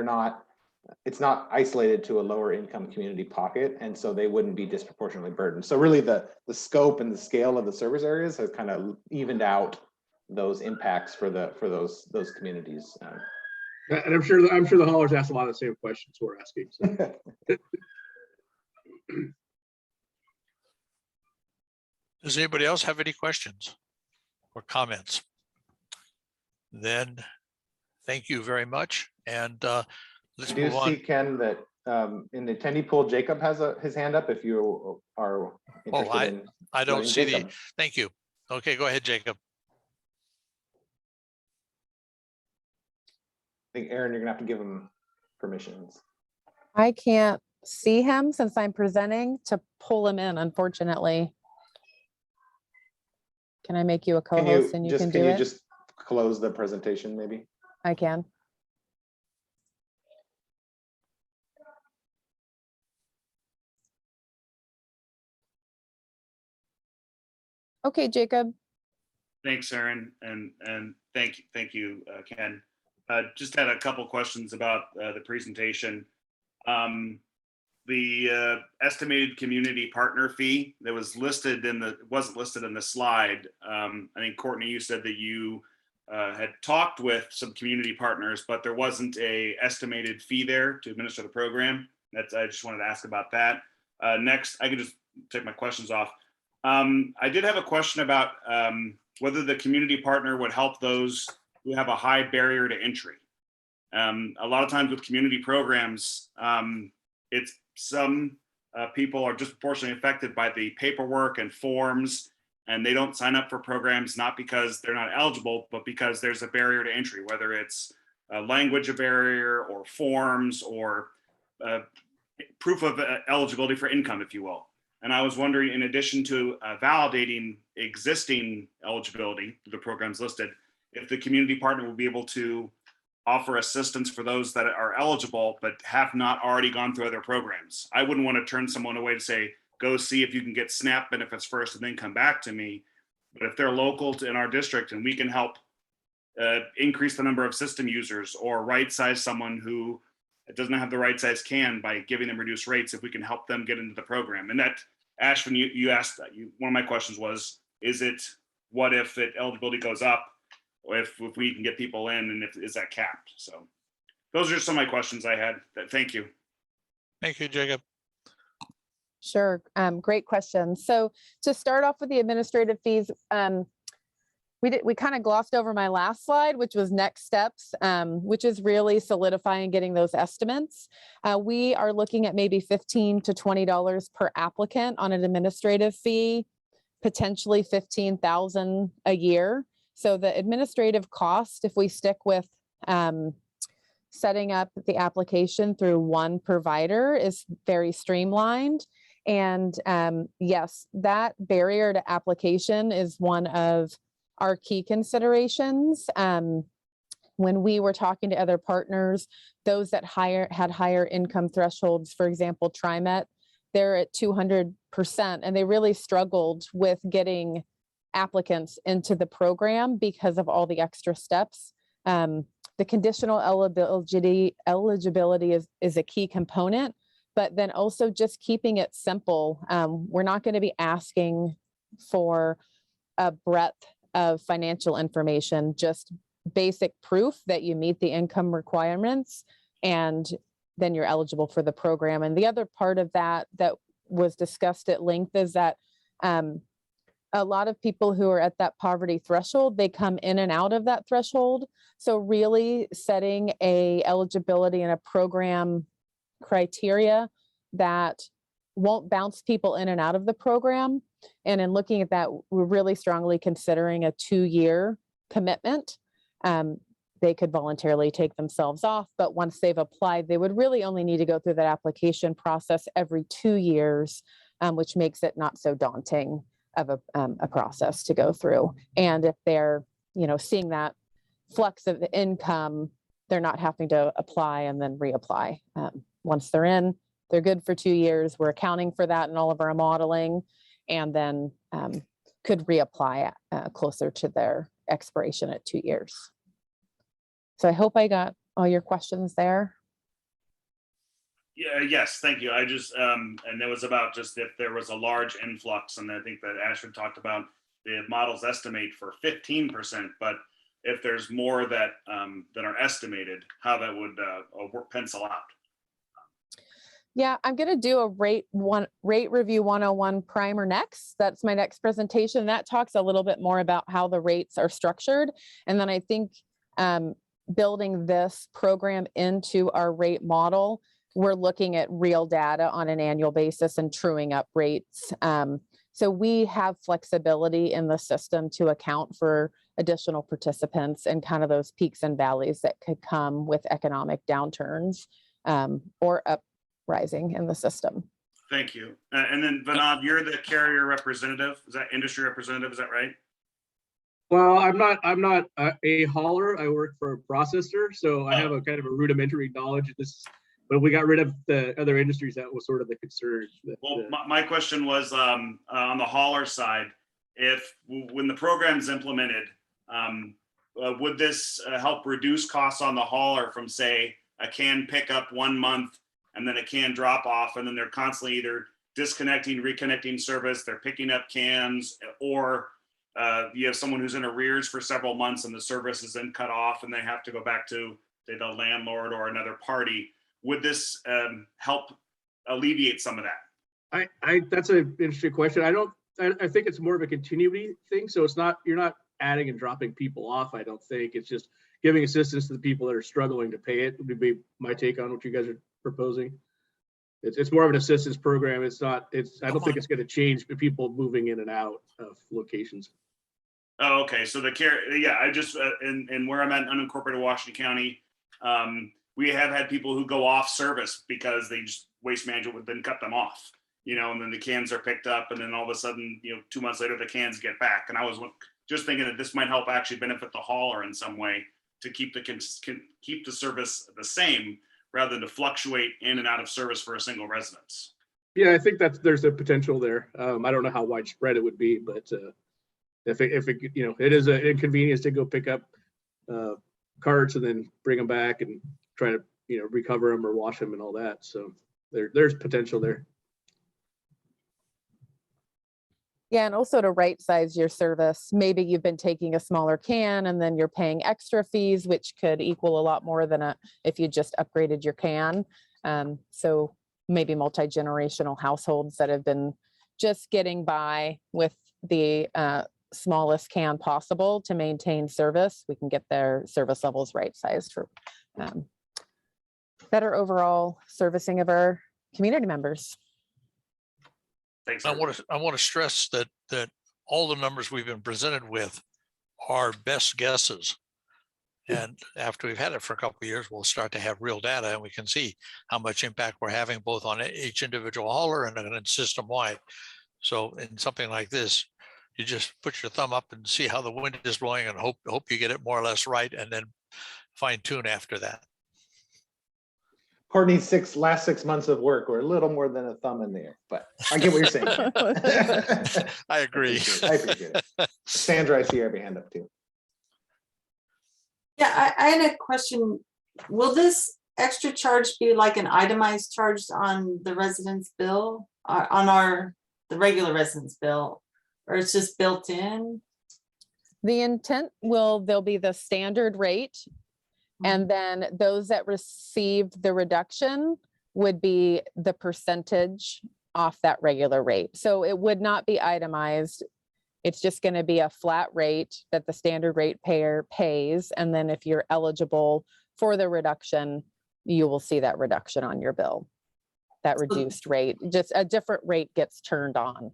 it's not isolated to a lower income community pocket. And so they wouldn't be disproportionately burdened. So really the scope and the scale of the service areas has kind of evened out those impacts for those communities. And I'm sure the haulers asked a lot of the same questions we're asking. So. Does anybody else have any questions or comments? Then thank you very much. And let's move on. I do see, Ken, that in the attendee pool, Jacob has his hand up if you are interested I don't see Jacob. Thank you. Okay, go ahead, Jacob. I think, Aaron, you're gonna have to give him permissions. I can't see him since I'm presenting to pull him in, unfortunately. Can I make you a co-host and you can do it? Can you just close the presentation maybe? I can. Okay, Jacob. Thanks, Aaron, and thank you, Ken. Just had a couple questions about the presentation. The estimated community partner fee that was listed wasn't listed in the slide. I think, Courtney, you said that you had talked with some community partners, but there wasn't a estimated fee there to administer the program. I just wanted to ask about that. Next, I can just take my questions off. I did have a question about whether the community partner would help those who have a high barrier to entry. A lot of times with community programs, it's some people are disproportionately affected by the paperwork and forms and they don't sign up for programs not because they're not eligible, but because there's a barrier to entry, whether it's a language barrier or forms or proof of eligibility for income, if you will. And I was wondering, in addition to validating existing eligibility through the programs listed, if the community partner will be able to offer assistance for those that are eligible but have not already gone through other programs. I wouldn't want to turn someone away to say, go see if you can get SNAP benefits first and then come back to me. But if they're local in our district and we can help increase the number of system users or right size someone who doesn't have the right size can by giving them reduced rates, if we can help them get into the program. And that, Ashvin, you asked that. One of my questions was, is it, what if eligibility goes up, or if we can get people in, and is that capped? So those are some of my questions I had. Thank you. Thank you, Jacob. Sure. Great question. So to start off with the administrative fees, we kind of glossed over my last slide, which was next steps, which is really solidifying getting those estimates. We are looking at maybe $15 to $20 per applicant on an administrative fee, potentially $15,000 a year. So the administrative cost, if we stick with setting up the application through one provider, is very streamlined. And yes, that barrier to application is one of our key considerations. When we were talking to other partners, those that had higher income thresholds, for example, TriMet, they're at 200%, and they really struggled with getting applicants into the program because of all the extra steps. The conditional eligibility is a key component, but then also just keeping it simple. We're not going to be asking for a breadth of financial information, just basic proof that you meet the income requirements, and then you're eligible for the program. And the other part of that was discussed at length is that a lot of people who are at that poverty threshold, they come in and out of that threshold. So really setting a eligibility and a program criteria that won't bounce people in and out of the program. And in looking at that, we're really strongly considering a 2-year commitment. They could voluntarily take themselves off, but once they've applied, they would really only need to go through that application process every 2 years, which makes it not so daunting of a process to go through. And if they're, seeing that flux of income, they're not having to apply and then reapply. Once they're in, they're good for 2 years. We're accounting for that in all of our modeling, and then could reapply closer to their expiration at 2 years. So I hope I got all your questions there. Yeah, yes, thank you. I just, and it was about just if there was a large influx, and I think that Ashford talked about the models estimate for 15%, but if there's more that are estimated, how that would pencil out. Yeah, I'm going to do a rate review 101 primer next. That's my next presentation. That talks a little bit more about how the rates are structured. And then I think building this program into our rate model, we're looking at real data on an annual basis and truing up rates. So we have flexibility in the system to account for additional participants and kind of those peaks and valleys that could come with economic downturns or uprising in the system. Thank you. And then Vinod, you're the carrier representative. Is that industry representative? Is that right? Well, I'm not a hauler. I work for a processor, so I have a kind of a rudimentary knowledge of this. But we got rid of the other industries. That was sort of the concern. Well, my question was on the hauler side. When the program's implemented, would this help reduce costs on the hauler from, say, a can pickup 1 month and then a can drop off, and then they're constantly either disconnecting, reconnecting service, they're picking up cans, or you have someone who's in arrears for several months and the service is then cut off and they have to go back to, say, the landlord or another party. Would this help alleviate some of that? That's an interesting question. I think it's more of a continuity thing. So you're not adding and dropping people off. I don't think it's just giving assistance to the people that are struggling to pay it would be my take on what you guys are proposing. It's more of an assistance program. It's not, I don't think it's going to change the people moving in and out of locations. Oh, okay. So the care, yeah, I just, in where I'm at in unincorporated Washington County, we have had people who go off service because they just, Waste Management would then cut them off, and then the cans are picked up, and then all of a sudden, 2 months later, the cans get back. And I was just thinking that this might help actually benefit the hauler in some way to keep the service the same rather than to fluctuate in and out of service for a single residence. Yeah, I think there's a potential there. I don't know how widespread it would be, but if it it is an inconvenience to go pick up carts and then bring them back and try to recover them or wash them and all that. So there's potential there. Yeah, and also to right size your service. Maybe you've been taking a smaller can and then you're paying extra fees, which could equal a lot more than if you just upgraded your can. So maybe multi-generational households that have been just getting by with the smallest can possible to maintain service, we can get their service levels right sized for better overall servicing of our community members. Thanks. I want to stress that all the numbers we've been presented with are best guesses. And after we've had it for a couple of years, we'll start to have real data and we can see how much impact we're having both on each individual hauler and then system wide. So in something like this, you just put your thumb up and see how the wind is blowing and hope you get it more or less right, and then fine tune after that. Courtney's last 6 months of work were a little more than a thumb in the air, but I get what you're saying. I agree. I appreciate it. Sandra, I see your hand up too. Yeah, I had a question. Will this extra charge be like an itemized charge on the residence bill, on the regular residence bill, or it's just built in? The intent there'll be the standard rate. And then those that received the reduction would be the percentage off that regular rate. So it would not be itemized. It's just going to be a flat rate that the standard rate payer pays. And then if you're eligible for the reduction, you will see that reduction on your bill. That reduced rate, just a different rate gets turned on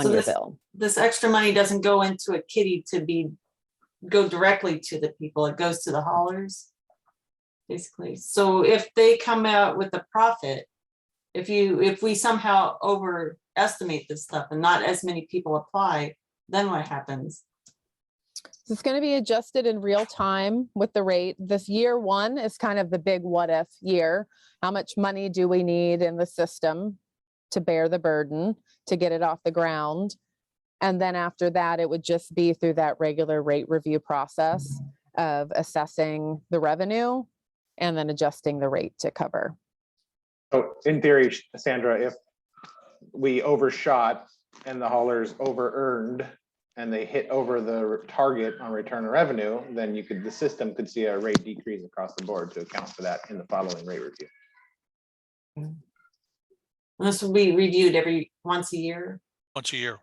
your bill. This extra money doesn't go into a kitty to go directly to the people. It goes to the haulers, basically. So if they come out with a profit, if we somehow overestimate this stuff and not as many people apply, then what happens? It's going to be adjusted in real time with the rate. This year one is kind of the big what if year. How much money do we need in the system to bear the burden to get it off the ground? And then after that, it would just be through that regular rate review process of assessing the revenue and then adjusting the rate to cover. So in theory, Sandra, if we overshot and the haulers over-earned and they hit over the target on return of revenue, then the system could see a rate decrease across the board to account for that in the following rate review. And this will be reviewed once a year? Once a year.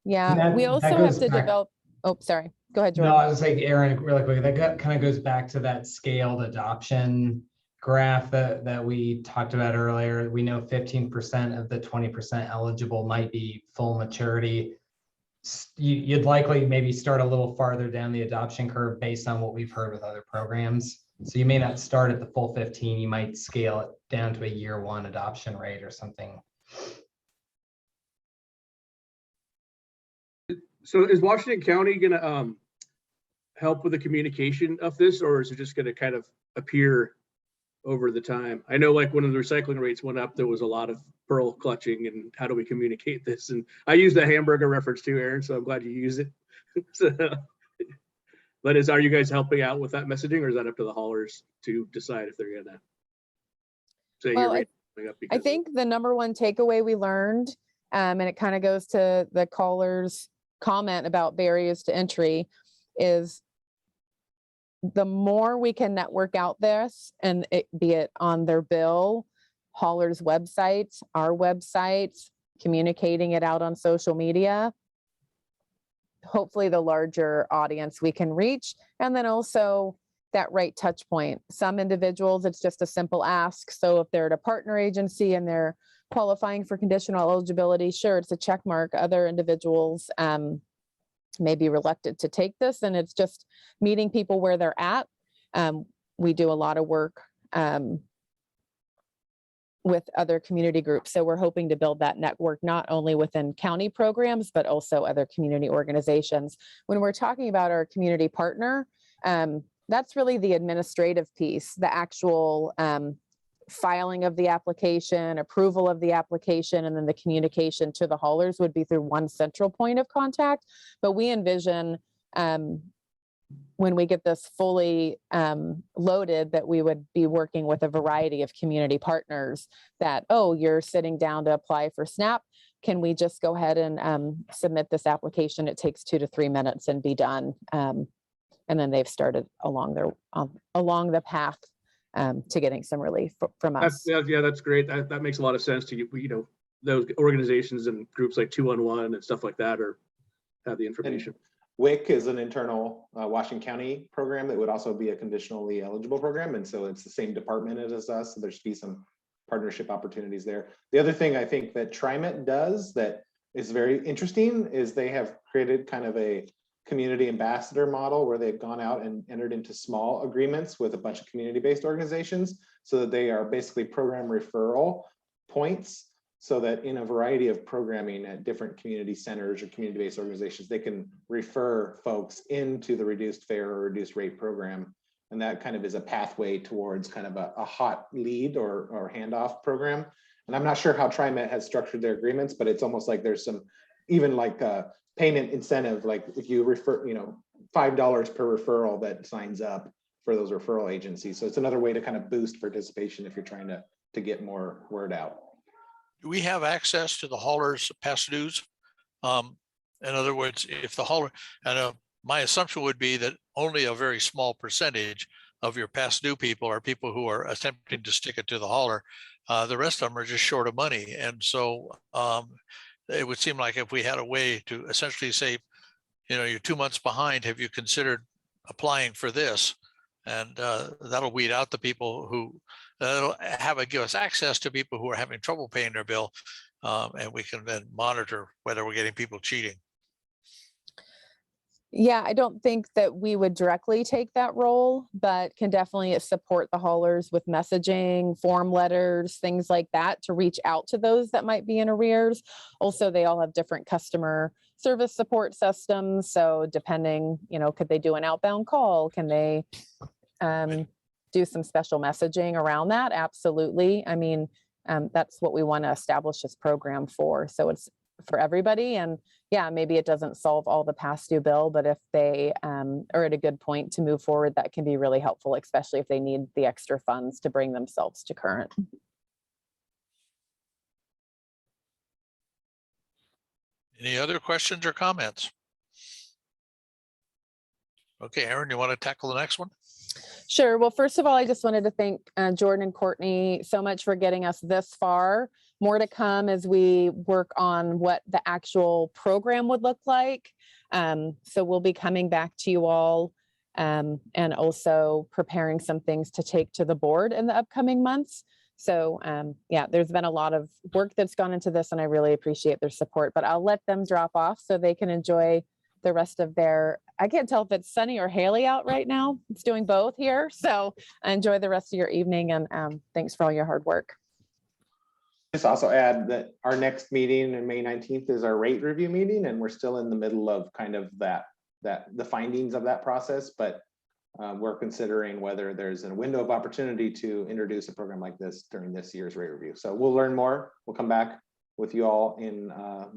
Yeah, we also have to develop, oh, sorry. Go ahead, Jordan. No, I was like, Aaron, really quick, that kind of goes back to that scaled adoption graph that we talked about earlier. We know 15% of the 20% eligible might be full maturity. You'd likely maybe start a little farther down the adoption curve based on what we've heard with other programs. So you may not start at the full 15, you might scale it down to a year one adoption rate or something. So is Washington County going to help with the communication of this, or is it just going to kind of appear over the time? I know like when the recycling rates went up, there was a lot of pearl clutching and how do we communicate this? And I use the hamburger reference too, Aaron, so I'm glad you use it. But are you guys helping out with that messaging, or is that up to the haulers to decide if they're gonna say your rate going up? I think the number one takeaway we learned, and it kind of goes to the caller's comment about barriers to entry, is the more we can network out this, and be it on their bill, haulers' websites, our websites, communicating it out on social media, hopefully the larger audience we can reach. And then also that right touch point. Some individuals, it's just a simple ask. So if they're at a partner agency and they're qualifying for conditional eligibility, sure, it's a check mark. Other individuals may be reluctant to take this, and it's just meeting people where they're at. We do a lot of work with other community groups. So we're hoping to build that network, not only within county programs, but also other community organizations. When we're talking about our community partner, that's really the administrative piece, the actual filing of the application, approval of the application, and then the communication to the haulers would be through one central point of contact. But we envision when we get this fully loaded, that we would be working with a variety of community partners that, oh, you're sitting down to apply for SNAP. Can we just go ahead and submit this application? It takes 2 to 3 minutes and be done. And then they've started along the path to getting some relief from us. Yeah, that's great. That makes a lot of sense to you. Those organizations and groups like 211 and stuff like that have the information. And WIC is an internal Washington County program that would also be a conditionally eligible program. And so it's the same department as us. So there should be some partnership opportunities there. The other thing I think that TriMet does that is very interesting is they have created kind of a community ambassador model where they've gone out and entered into small agreements with a bunch of community-based organizations so that they are basically program referral points, so that in a variety of programming at different community centers or community-based organizations, they can refer folks into the reduced fare or reduced rate program. And that kind of is a pathway towards kind of a hot lead or handoff program. And I'm not sure how TriMet has structured their agreements, but it's almost like there's some, even like payment incentive, like if you refer, $5 per referral that signs up for those referral agencies. So it's another way to kind of boost participation if you're trying to get more word out. Do we have access to the haulers' past dues? In other words, if the hauler, and my assumption would be that only a very small percentage of your past due people are people who are attempting to stick it to the hauler. The rest of them are just short of money. And so it would seem like if we had a way to essentially say, you're 2 months behind, have you considered applying for this? And that'll weed out the people who give us access to people who are having trouble paying their bill. And we can then monitor whether we're getting people cheating. Yeah, I don't think that we would directly take that role, but can definitely support the haulers with messaging, form letters, things like that to reach out to those that might be in arrears. Also, they all have different customer service support systems. So depending, could they do an outbound call? Can they do some special messaging around that? Absolutely. I mean, that's what we want to establish this program for. So it's for everybody. And yeah, maybe it doesn't solve all the past due bill, but if they are at a good point to move forward, that can be really helpful, especially if they need the extra funds to bring themselves to current. Any other questions or comments? Okay, Aaron, you want to tackle the next one? Sure. Well, first of all, I just wanted to thank Jordan and Courtney so much for getting us this far. More to come as we work on what the actual program would look like. So we'll be coming back to you all and also preparing some things to take to the board in the upcoming months. So yeah, there's been a lot of work that's gone into this and I really appreciate their support, but I'll let them drop off so they can enjoy the rest of I can't tell if it's sunny or haily out right now. It's doing both here. So enjoy the rest of your evening and thanks for all your hard work. Just also add that our next meeting on May 19th is our rate review meeting, and we're still in the middle of kind of the findings of that process, but we're considering whether there's a window of opportunity to introduce a program like this during this year's rate review. So we'll learn more. We'll come back with you all in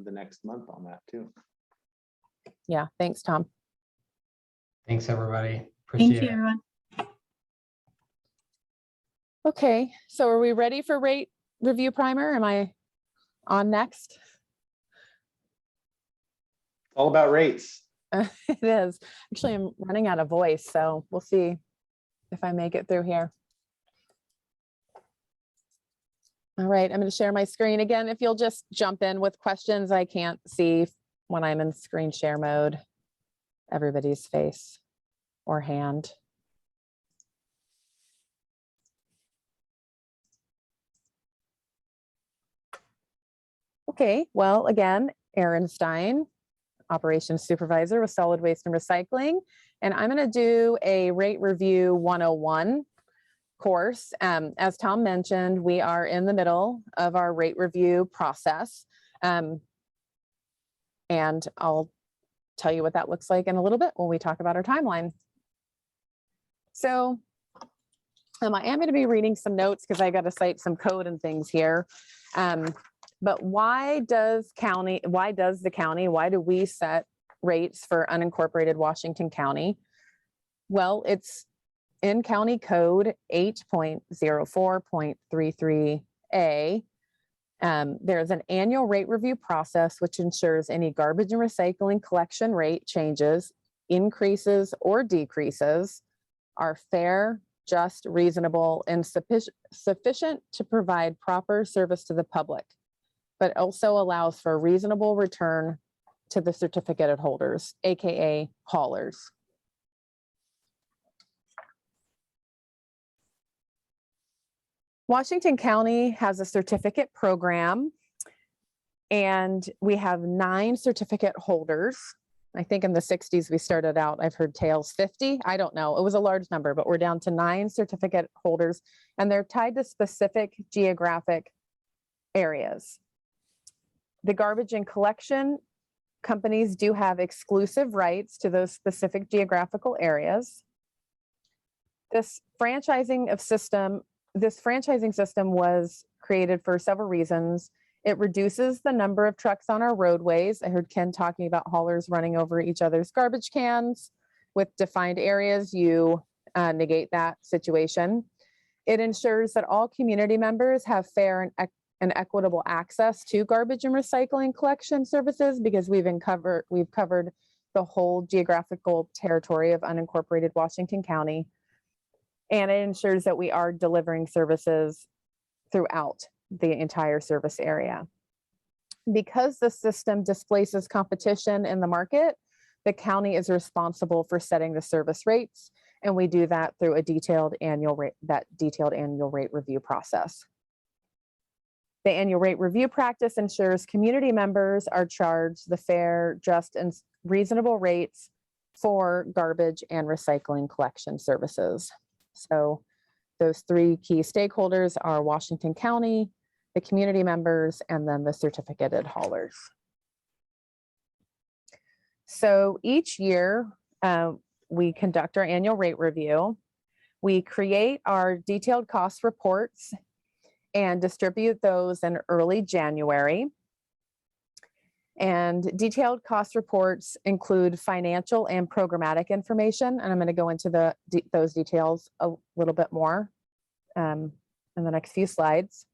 the next month on that too. Yeah, thanks, Tom. Thanks, everybody. Appreciate Thank you, everyone. Okay, so are we ready for rate review primer? Am I on next? All about rates. It is. Actually, I'm running out of voice, so we'll see if I make it through here. All right, I'm going to share my screen again. If you'll just jump in with questions, I can't see when I'm in screen share mode everybody's face or hand. Okay, well, again, Erin Stein, Operations Supervisor with Solid Waste and Recycling. And I'm going to do a Rate Review 101 course. As Tom mentioned, we are in the middle of our rate review process. And I'll tell you what that looks like in a little bit when we talk about our timeline. So I am going to be reading some notes because I got to cite some code and things here. But why do we set rates for unincorporated Washington County? Well, it's in County Code 8.04.33A. There's an annual rate review process which ensures any garbage and recycling collection rate changes, increases, or decreases are fair, just, reasonable, and sufficient to provide proper service to the public, but also allows for a reasonable return to the certificate holders, AKA haulers. Washington County has a certificate program, and we have 9 certificate holders. I think in the 60s we started out, I've heard tales 50. I don't know. It was a large number, but we're down to 9 certificate holders, and they're tied to specific geographic areas. The garbage and collection companies do have exclusive rights to those specific geographical areas. This franchising system was created for several reasons. It reduces the number of trucks on our roadways. I heard Ken talking about haulers running over each other's garbage cans. With defined areas, you negate that situation. It ensures that all community members have fair and equitable access to garbage and recycling collection services, because we've covered the whole geographical territory of unincorporated Washington County. And it ensures that we are delivering services throughout the entire service area. Because the system displaces competition in the market, the county is responsible for setting the service rates, and we do that through a detailed annual rate review process. The annual rate review practice ensures community members are charged the fair, just, and reasonable rates for garbage and recycling collection services. So those 3 key stakeholders are Washington County, the community members, and then the certificated haulers. So each year we conduct our annual rate review. We create our detailed cost reports and distribute those in early January. And detailed cost reports include financial and programmatic information. And I'm going to go into those details a little bit more in the next few slides.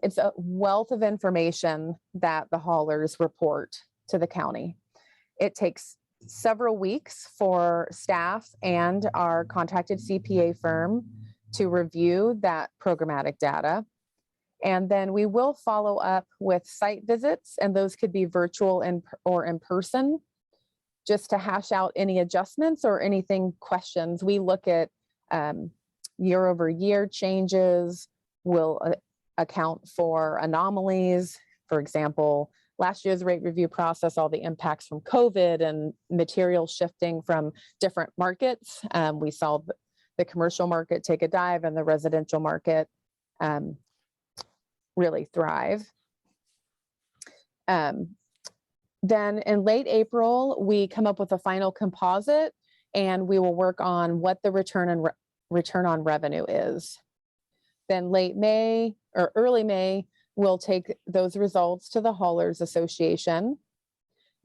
It's a wealth of information that the haulers report to the county. It takes several weeks for staff and our contracted CPA firm to review that programmatic data. And then we will follow up with site visits, and those could be virtual or in person, just to hash out any adjustments or anything questions. We look at year over year changes. We'll account for anomalies. For example, last year's rate review process, all the impacts from COVID and material shifting from different markets. We saw the commercial market take a dive and the residential market really thrive. Then in late April, we come up with a final composite, and we will work on what the return on revenue is. Then late May or early May, we'll take those results to the Haulers Association.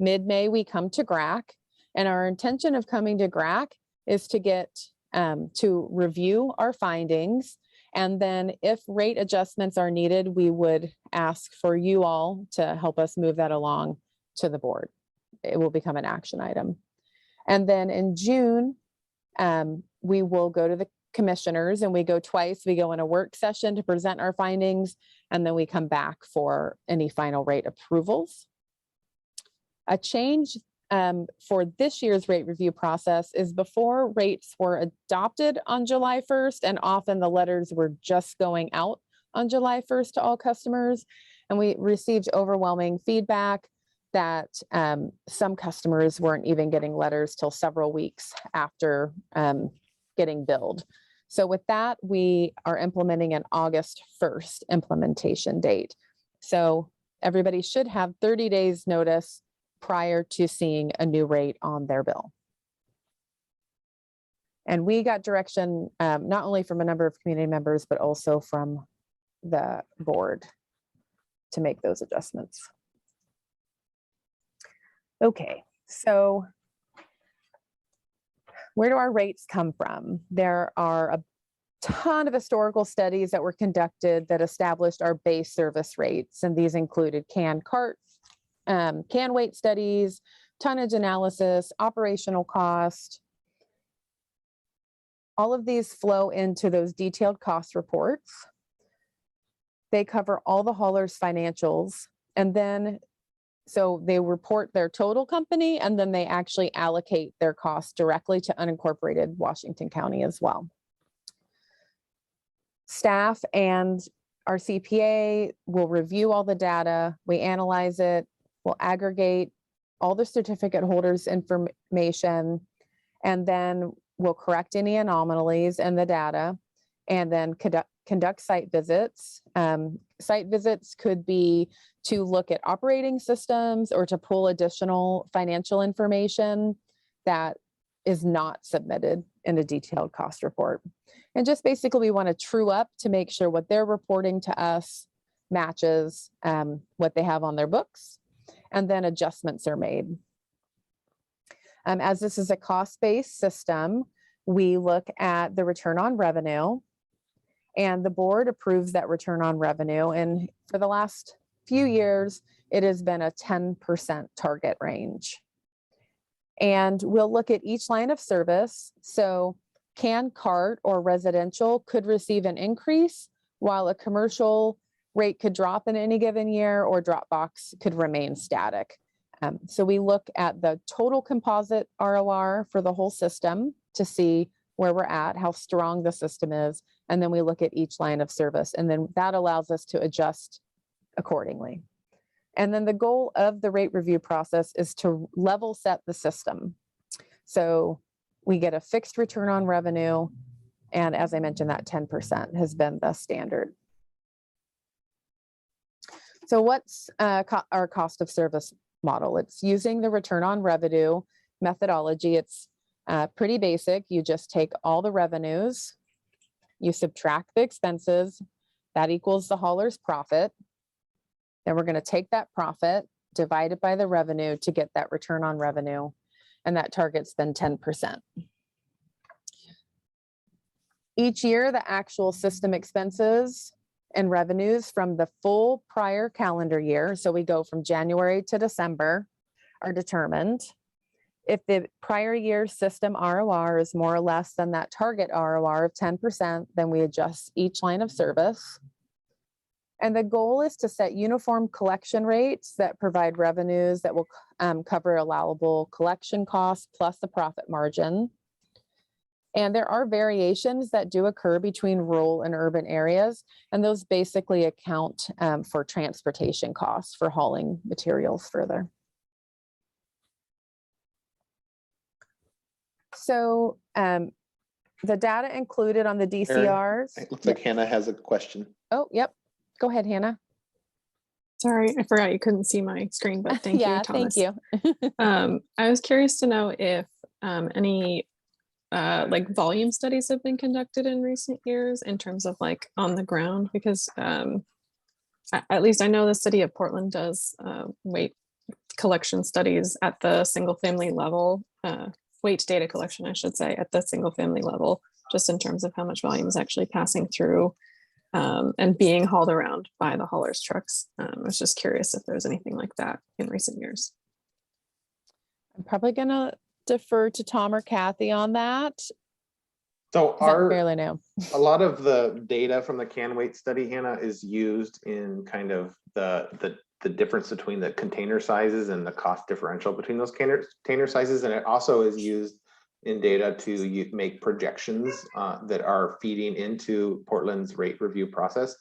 Mid-May, we come to GRAC, and our intention of coming to GRAC is to get to review our findings. And then if rate adjustments are needed, we would ask for you all to help us move that along to the board. It will become an action item. And then in June, we will go to the commissioners, and we go twice. We go in a work session to present our findings, and then we come back for any final rate approvals. A change for this year's rate review process is before rates were adopted on July 1st, and often the letters were just going out on July 1st to all customers. And we received overwhelming feedback that some customers weren't even getting letters till several weeks after getting billed. So with that, we are implementing an August 1st implementation date. So everybody should have 30 days notice prior to seeing a new rate on their bill. And we got direction not only from a number of community members, but also from the board to make those adjustments. Okay, so where do our rates come from? There are a ton of historical studies that were conducted that established our base service rates, and these included can weight studies, tonnage analysis, operational cost. All of these flow into those detailed cost reports. They cover all the haulers' financials, and then so they report their total company, and then they actually allocate their costs directly to unincorporated Washington County as well. Staff and our CPA will review all the data, we analyze it, we'll aggregate all the certificate holders' information, and then we'll correct any anomalies in the data, and then conduct site visits. Site visits could be to look at operating systems or to pull additional financial information that is not submitted in a detailed cost report. And just basically we want to true up to make sure what they're reporting to us matches what they have on their books, and then adjustments are made. As this is a cost-based system, we look at the return on revenue, and the board approves that return on revenue. And for the last few years, it has been a 10% target range. And we'll look at each line of service. So can cart or residential could receive an increase, while a commercial rate could drop in any given year, or drop box could remain static. So we look at the total composite ROR for the whole system to see where we're at, how strong the system is, and then we look at each line of service, and then that allows us to adjust accordingly. And then the goal of the rate review process is to level set the system. So we get a fixed return on revenue, and as I mentioned, that 10% has been the standard. So what's our cost of service model? It's using the return on revenue methodology. It's pretty basic. You just take all the revenues, you subtract the expenses, that equals the hauler's profit. Then we're going to take that profit, divide it by the revenue to get that return on revenue, and that target's then 10%. Each year, the actual system expenses and revenues from the full prior calendar year, so we go from January to December, are determined. If the prior year system ROR is more or less than that target ROR of 10%, then we adjust each line of service. And the goal is to set uniform collection rates that provide revenues that will cover allowable collection costs plus the profit margin. And there are variations that do occur between rural and urban areas, and those basically account for transportation costs for hauling materials further. So the data included on the DCRs. It looks like Hannah has a question. Oh, yep. Go ahead, Hannah. Sorry, I forgot you couldn't see my screen, but thank Yeah, you, Thomas. thank you. I was curious to know if any like volume studies have been conducted in recent years in terms of like on the ground, because at least I know the city of Portland does weight collection studies at the single family level, weight data collection, I should say, at the single family level, just in terms of how much volume is actually passing through and being hauled around by the haulers trucks. I was just curious if there's anything like that in recent years. I'm probably gonna defer to Tom or Kathy on that. So barely know. A lot of the data from the can weight study, Hannah, is used in kind of the difference between the container sizes and the cost differential between those container sizes. And it also is used in data to make projections that are feeding into Portland's rate review process.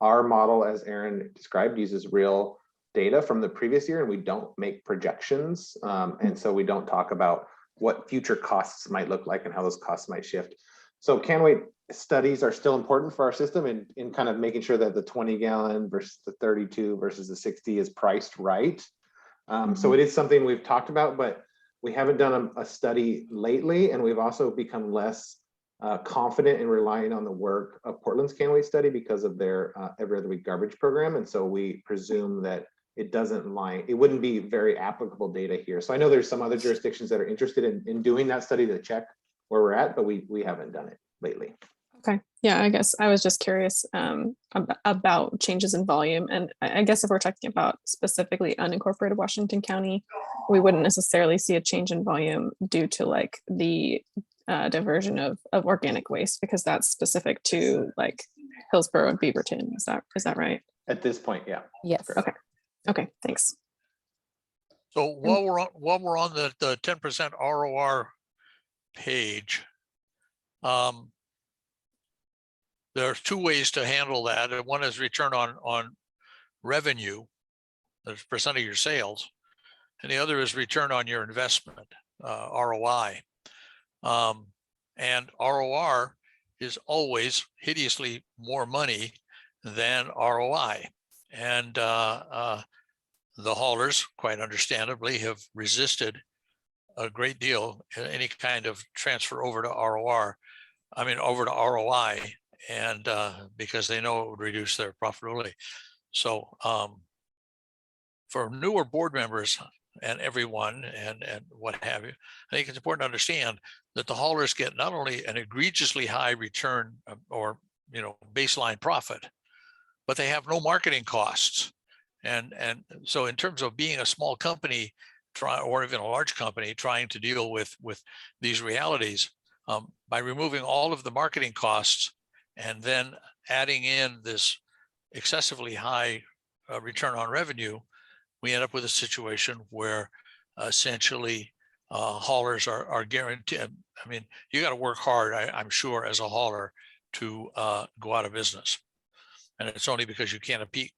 Our model, as Aaron described, uses real data from the previous year, and we don't make projections. And so we don't talk about what future costs might look like and how those costs might shift. So can-wait studies are still important for our system in kind of making sure that the 20 gallon versus the 32 versus the 60 is priced right. So it is something we've talked about, but we haven't done a study lately, and we've also become less confident in relying on the work of Portland's can-wait study because of their every other week garbage program. And so we presume that it wouldn't be very applicable data here. So I know there's some other jurisdictions that are interested in doing that study to check where we're at, but we haven't done it lately. Okay, yeah, I guess I was just curious about changes in volume. And I guess if we're talking about specifically unincorporated Washington County, we wouldn't necessarily see a change in volume due to like the diversion of organic waste, because that's specific to like Hillsborough and Beaverton. Is that right? At this point, yeah. Yes. Okay, thanks. So while we're on the 10% ROR page, there's two ways to handle that. And one is return on revenue, the percent of your sales, and the other is return on your investment, ROI. And ROR is always hideously more money than ROI. And the haulers, quite understandably, have resisted a great deal any kind of transfer over to ROI, and because they know it would reduce their profitability. So for newer board members and everyone and what have you, I think it's important to understand that the haulers get not only an egregiously high return or baseline profit, but they have no marketing costs. And so in terms of being a small company or even a large company trying to deal with these realities, by removing all of the marketing costs and then adding in this excessively high return on revenue, we end up with a situation where essentially haulers are guaranteed. I mean, you got to work hard, I'm sure, as a hauler to go out of business. And it's only because you can't compete.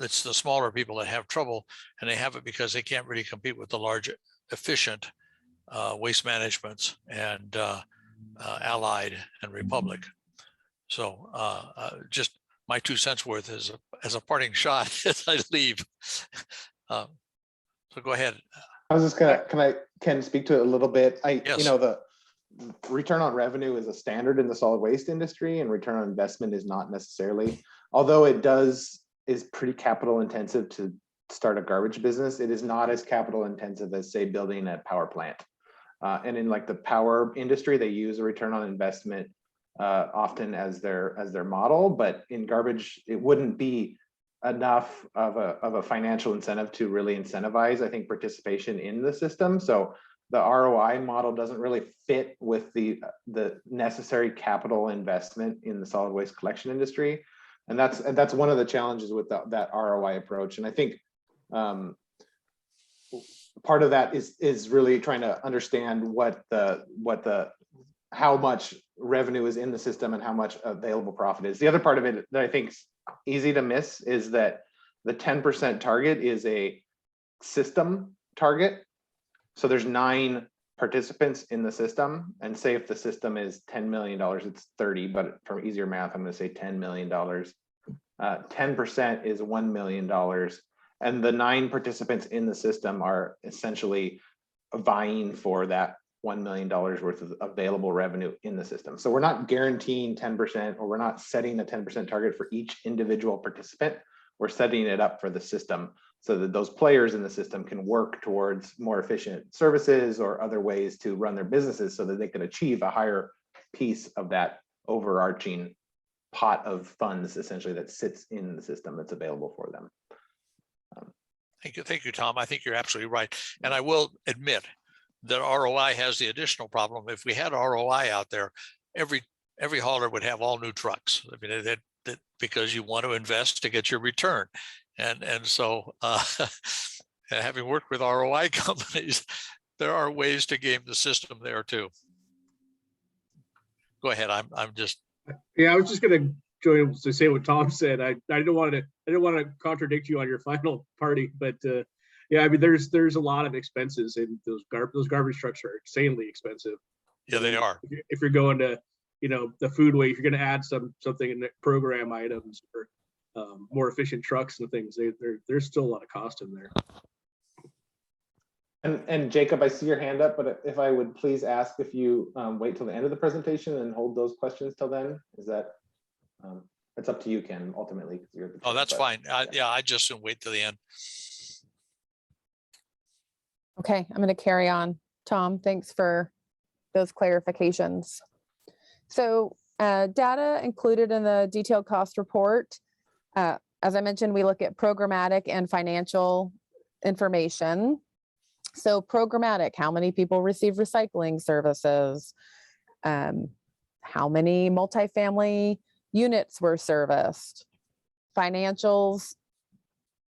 It's the smaller people that have trouble, and they have it because they can't really compete with the large, efficient waste managements and Allied and Republic. So just my 2 cents worth as a parting shot as I leave. So go ahead. I was just can speak to it a little bit. Yes. The return on revenue is a standard in the solid waste industry, and return on investment is not necessarily, although it is pretty capital intensive to start a garbage business. It is not as capital intensive as, say, building a power plant. And in like the power industry, they use a return on investment often as their model, but in garbage, it wouldn't be enough of a financial incentive to really incentivize, I think, participation in the system. So the ROI model doesn't really fit with the necessary capital investment in the solid waste collection industry, and that's one of the challenges with that ROI approach. And I think part of that is really trying to understand how much revenue is in the system and how much available profit is. The other part of it that I think is easy to miss is that the 10% target is a system target. So there's 9 participants in the system, and say if the system is $10 million, it's 30, but for easier math, I'm going to say $10 million. 10% is $1 million. And the 9 participants in the system are essentially vying for that $1 million worth of available revenue in the system. So we're not guaranteeing 10%, or we're not setting a 10% target for each individual participant. We're setting it up for the system so that those players in the system can work towards more efficient services or other ways to run their businesses so that they can achieve a higher piece of that overarching pot of funds essentially that sits in the system that's available for them. Thank you, Tom. I think you're absolutely right. And I will admit that ROI has the additional problem. If we had ROI out there, every hauler would have all new trucks. I mean, that because you want to invest to get your return. And so having worked with ROI companies, there are ways to game the system there too. Go ahead. I'm just. Yeah, I was just going to join to say what Tom said. I didn't want to contradict you on your final party, but yeah, I mean, there's a lot of expenses, and those garbage trucks are insanely expensive. Yeah, they are. If you're going to, the food waste, you're going to add something in the program items or more efficient trucks and things. There's still a lot of cost in there. And Jacob, I see your hand up, but if I would please ask if you wait till the end of the presentation and hold those questions till then, is that, it's up to you, Ken, ultimately. 'Cause you're the Oh, chair, that's but, fine. Yeah, I just wait till the end. Okay, I'm going to carry on. Tom, thanks for those clarifications. So data included in the detailed cost report. As I mentioned, we look at programmatic and financial information. So programmatic, how many people receive recycling services? How many multifamily units were serviced? Financials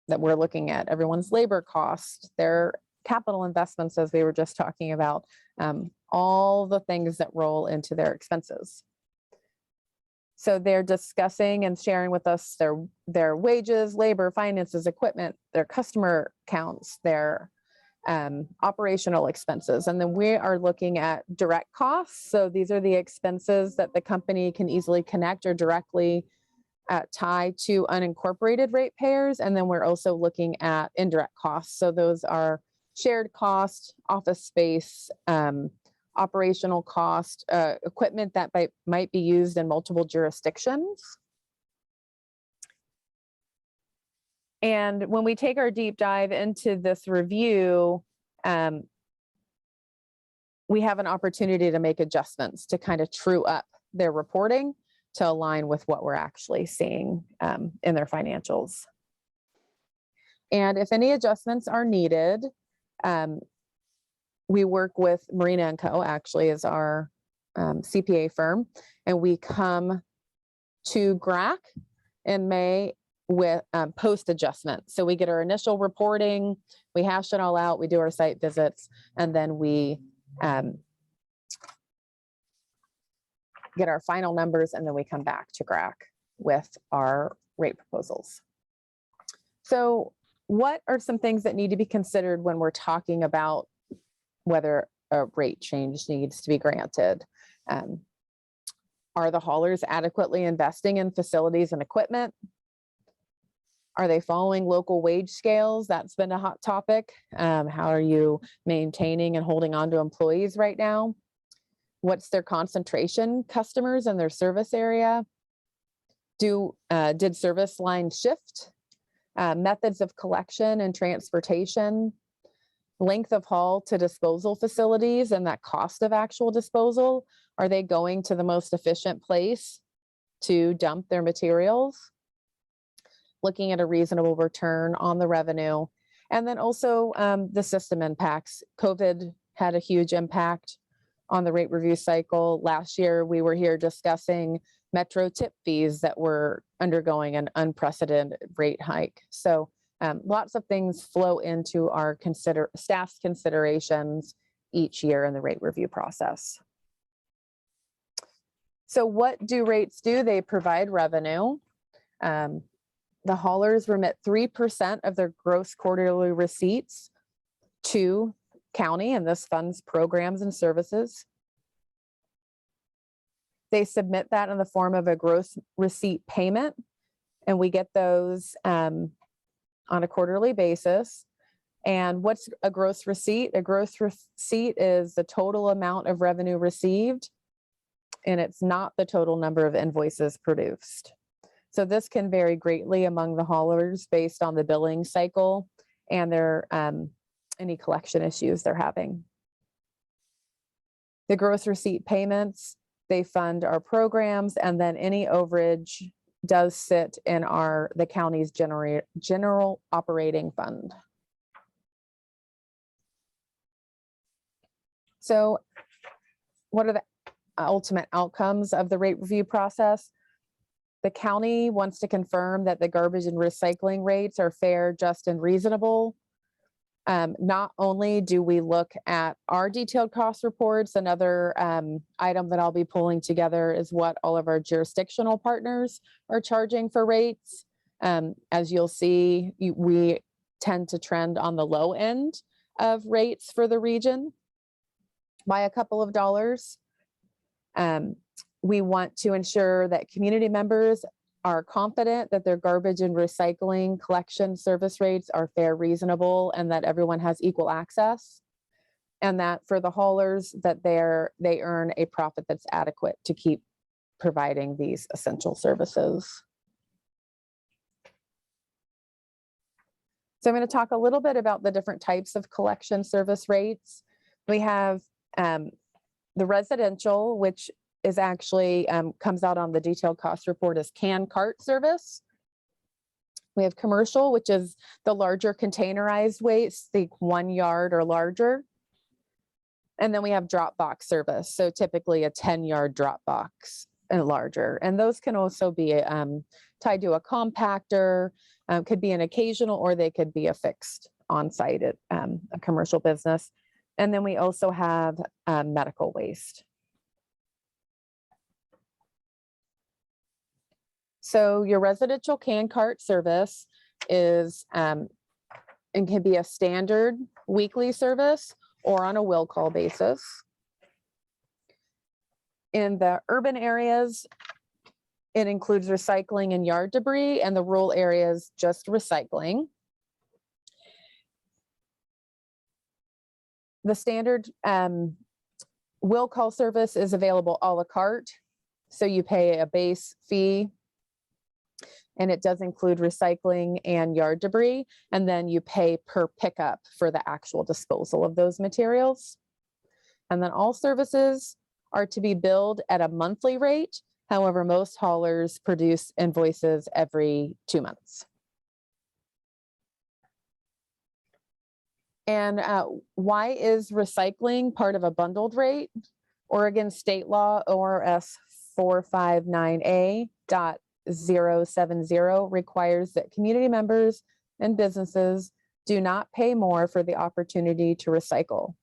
that we're looking at, everyone's labor cost, their capital investments, as we were just talking about, all the things that roll into their expenses. So they're discussing and sharing with us their wages, labor, finances, equipment, their customer counts, their operational expenses. And then we are looking at direct costs. So these are the expenses that the company can easily connect or directly tie to unincorporated ratepayers. And then we're also looking at indirect costs. So those are shared cost, office space, operational cost, equipment that might be used in multiple jurisdictions. And when we take our deep dive into this review, we have an opportunity to make adjustments to kind of true up their reporting to align with what we're actually seeing in their financials. And if any adjustments are needed, we work with Marina & Co. actually as our CPA firm, and we come to GRAC in May with post adjustments. So we get our initial reporting, we hash it all out, we do our site visits, and then we get our final numbers, and then we come back to GRAC with our rate proposals. So what are some things that need to be considered when we're talking about whether a rate change needs to be granted? Are the haulers adequately investing in facilities and equipment? Are they following local wage scales? That's been a hot topic. How are you maintaining and holding on to employees right now? What's their concentration customers in their service area? Did service lines shift? Methods of collection and transportation, length of haul to disposal facilities and that cost of actual disposal. Are they going to the most efficient place to dump their materials? Looking at a reasonable return on the revenue. And then also the system impacts. COVID had a huge impact on the rate review cycle. Last year, we were here discussing Metro tip fees that were undergoing an unprecedented rate hike. So lots of things flow into our staff's considerations each year in the rate review process. So what do rates do? They provide revenue. The haulers remit 3% of their gross quarterly receipts to county, and this funds programs and services. They submit that in the form of a gross receipt payment, and we get those on a quarterly basis. And what's a gross receipt? A gross receipt is the total amount of revenue received, and it's not the total number of invoices produced. So this can vary greatly among the haulers based on the billing cycle and their any collection issues they're having. The gross receipt payments, they fund our programs, and then any overage does sit in the county's general operating fund. So what are the ultimate outcomes of the rate review process? The county wants to confirm that the garbage and recycling rates are fair, just, and reasonable. Not only do we look at our detailed cost reports, another item that I'll be pulling together is what all of our jurisdictional partners are charging for rates. As you'll see, we tend to trend on the low end of rates for the region by a couple of dollars. We want to ensure that community members are confident that their garbage and recycling collection service rates are fair, reasonable, and that everyone has equal access. And that for the haulers, that they earn a profit that's adequate to keep providing these essential services. So I'm going to talk a little bit about the different types of collection service rates. We have the residential, which is actually comes out on the detailed cost report as can cart service. We have commercial, which is the larger containerized waste, the 1 yard or larger. And then we have drop box service. So typically a 10-yard drop box and larger. And those can also be tied to a compactor, could be an occasional, or they could be a fixed on-site at a commercial business. And then we also have medical waste. So your residential can cart service is and can be a standard weekly service or on a will call basis. In the urban areas, it includes recycling and yard debris, and the rural areas just recycling. The standard will call service is available a la carte. So you pay a base fee, and it does include recycling and yard debris. And then you pay per pickup for the actual disposal of those materials. And then all services are to be billed at a monthly rate. However, most haulers produce invoices every 2 months. And why is recycling part of a bundled rate? Oregon state law, ORS 459A.070 requires that community members and businesses do not pay more for the opportunity to recycle.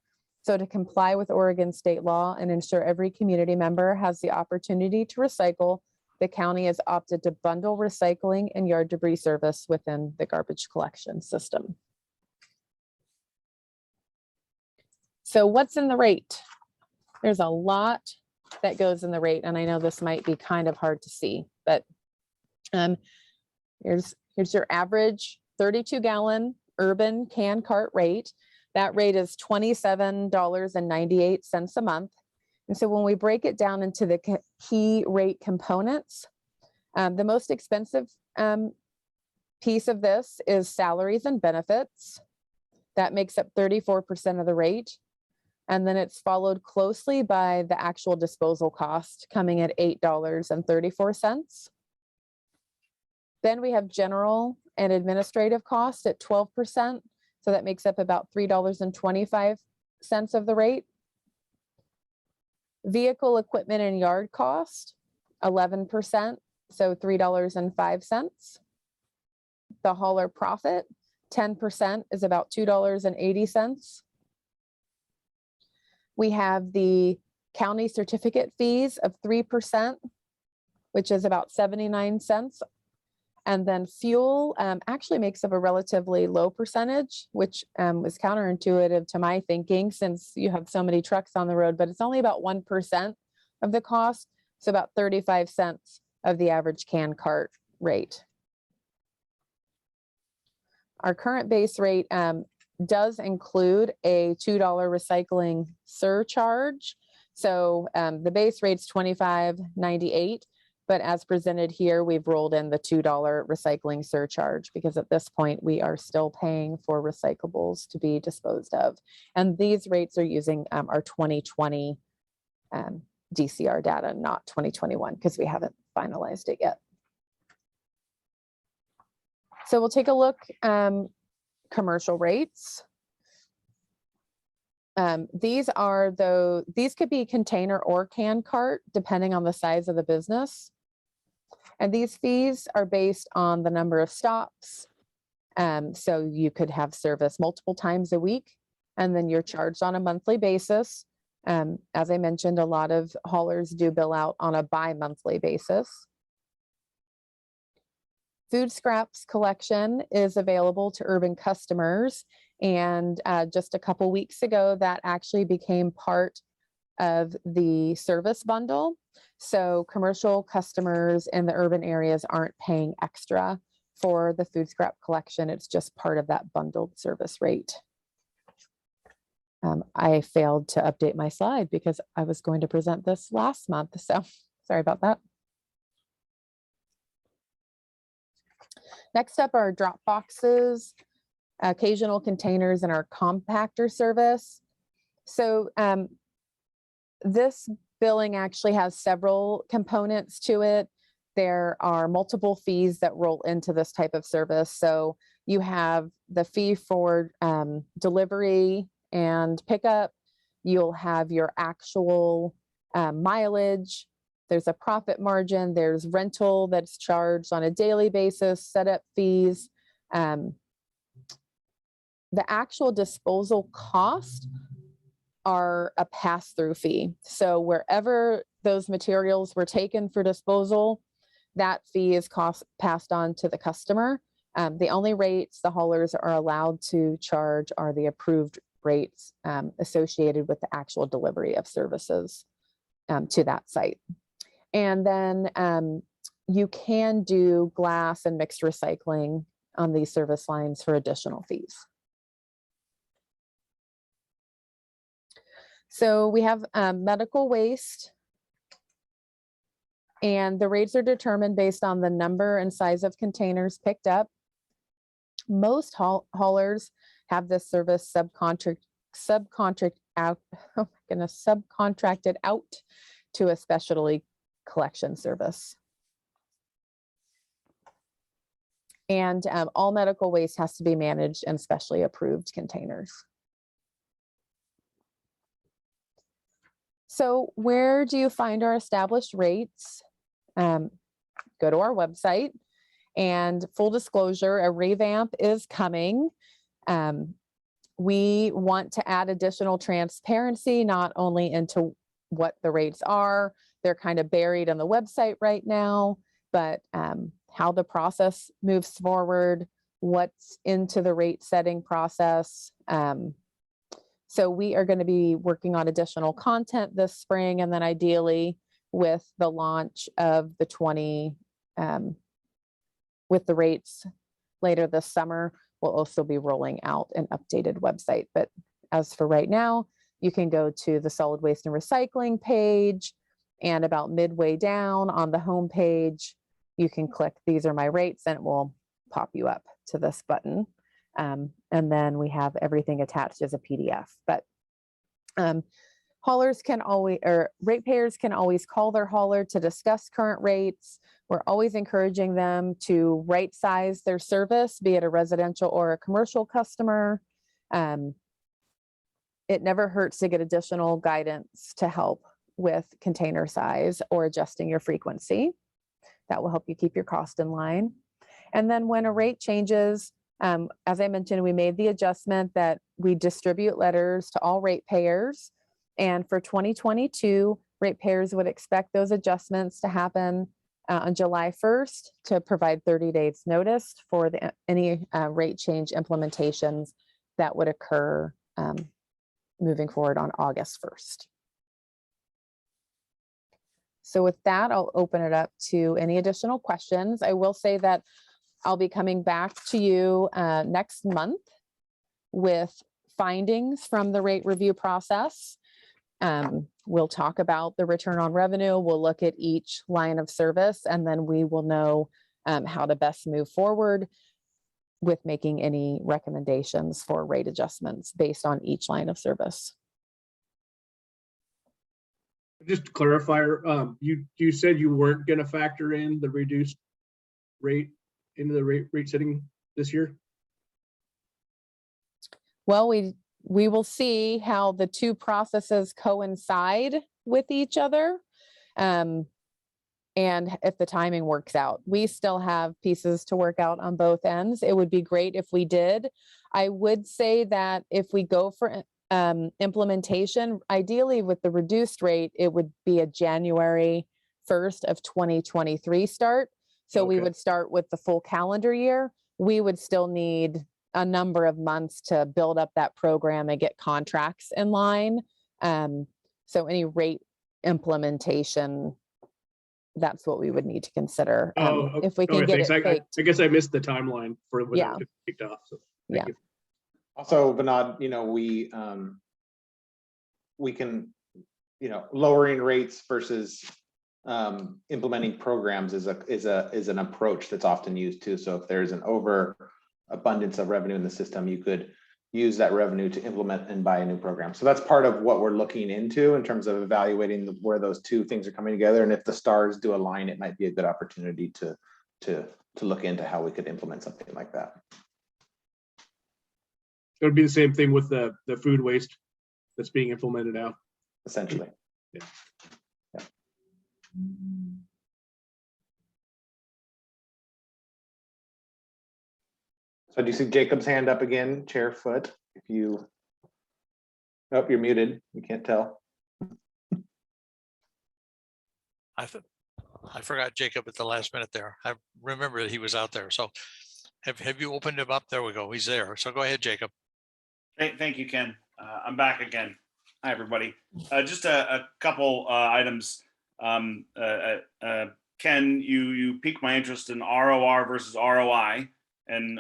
So to comply with Oregon state law and ensure every community member has the opportunity to recycle, the county has opted to bundle recycling and yard debris service within the garbage collection system. So what's in the rate? There's a lot that goes in the rate, and I know this might be kind of hard to see, but here's your average 32-gallon urban can cart rate. That rate is $27.98 a month. And so when we break it down into the key rate components, the most expensive piece of this is salaries and benefits. That makes up 34% of the rate. And then it's followed closely by the actual disposal cost, coming at $8.34. Then we have general and administrative costs at 12%. So that makes up about $3.25 of the rate. Vehicle equipment and yard cost, 11%, so $3.05. The hauler profit, 10%, is about $2.80. We have the county certificate fees of 3%, which is about 79 cents. And then fuel actually makes up a relatively low percentage, which was counterintuitive to my thinking since you have so many trucks on the road, but it's only about 1% of the cost. So about 35 cents of the average can cart rate. Our current base rate does include a $2 recycling surcharge. So the base rate's $25.98, but as presented here, we've rolled in the $2 recycling surcharge because at this point we are still paying for recyclables to be disposed of. And these rates are using our 2020 DCR data, not 2021, because we haven't finalized it yet. So we'll take a look. Commercial rates. These could be container or can cart, depending on the size of the business. And these fees are based on the number of stops So you could have service multiple times a week, and then you're charged on a monthly basis. As I mentioned, a lot of haulers do bill out on a bi-monthly basis. Food scraps collection is available to urban customers. And just a couple weeks ago, that actually became part of the service bundle. So commercial customers in the urban areas aren't paying extra for the food scrap collection. It's just part of that bundled service rate. I failed to update my slide because I was going to present this last month. So sorry about that. Next up are drop boxes, occasional containers, and our compactor service. So this billing actually has several components to it. There are multiple fees that roll into this type of service. So you have the fee for delivery and pickup. You'll have your actual mileage. There's a profit margin. There's rental that's charged on a daily basis, setup fees. The actual disposal cost are a pass-through fee. So wherever those materials were taken for disposal, that fee is passed on to the customer. The only rates the haulers are allowed to charge are the approved rates associated with the actual delivery of services to that site. And then you can do glass and mixed recycling on these service lines for additional fees. So we have medical waste, and the rates are determined based on the number and size of containers picked up. Most haulers have this service subcontracted out to a specialty collection service. And all medical waste has to be managed in specially approved containers. So where do you find our established rates? Go to our website, and full disclosure, a revamp is coming. We want to add additional transparency, not only into what the rates are, they're kind of buried on the website right now, but how the process moves forward, what's into the rate setting process. So we are going to be working on additional content this spring, and then ideally with the launch of the with the rates later this summer, we'll also be rolling out an updated website. But as for right now, you can go to the solid waste and recycling page, and about midway down on the home page, you can click "These are my rates," and it will pop you up to this button. And then we have everything attached as a PDF. But haulers can always, or ratepayers can always call their hauler to discuss current rates. We're always encouraging them to right size their service, be it a residential or a commercial customer. It never hurts to get additional guidance to help with container size or adjusting your frequency. That will help you keep your cost in line. And then when a rate changes, as I mentioned, we made the adjustment that we distribute letters to all ratepayers. And for 2022, ratepayers would expect those adjustments to happen on July 1st to provide 30 days notice for any rate change implementations that would occur moving forward on August 1st. So with that, I'll open it up to any additional questions. I will say that I'll be coming back to you next month with findings from the rate review process. We'll talk about the return on revenue. We'll look at each line of service, and then we will know how to best move forward with making any recommendations for rate adjustments based on each line of service. Just to clarify, you said you weren't going to factor in the reduced rate into the rate setting this year? Well, we will see how the two processes coincide with each other. and if the timing works out. We still have pieces to work out on both ends. It would be great if we did. I would say that if we go for implementation, ideally with the reduced rate, it would be a January 1st of 2023 start. So we Okay. would start with the full calendar year. We would still need a number of months to build up that program and get contracts in line. So any rate implementation, that's what we would need to consider. If we can okay, get thanks. it faked. I guess I missed the timeline for when Yeah. it was kicked off. So Yeah. thank you. Also, Vinod, we can, lowering rates versus implementing programs is an approach that's often used too. So if there's an overabundance of revenue in the system, you could use that revenue to implement and buy a new program. So that's part of what we're looking into in terms of evaluating where those two things are coming together. And if the stars do align, it might be a good opportunity to look into how we could implement something like that. It would be the same thing with the food waste that's being implemented now. Essentially. Yeah. Yeah. So do you see Jacob's hand up again, Chair Foote? If you, oh, you're muted. You can't tell. I forgot Jacob at the last minute there. I remember that he was out there. So have you opened him up? There we go. He's there. So go ahead, Jacob. Thank you, Ken. I'm back again. Hi, everybody. Just a couple items. Ken, you piqued my interest in ROR versus ROI. And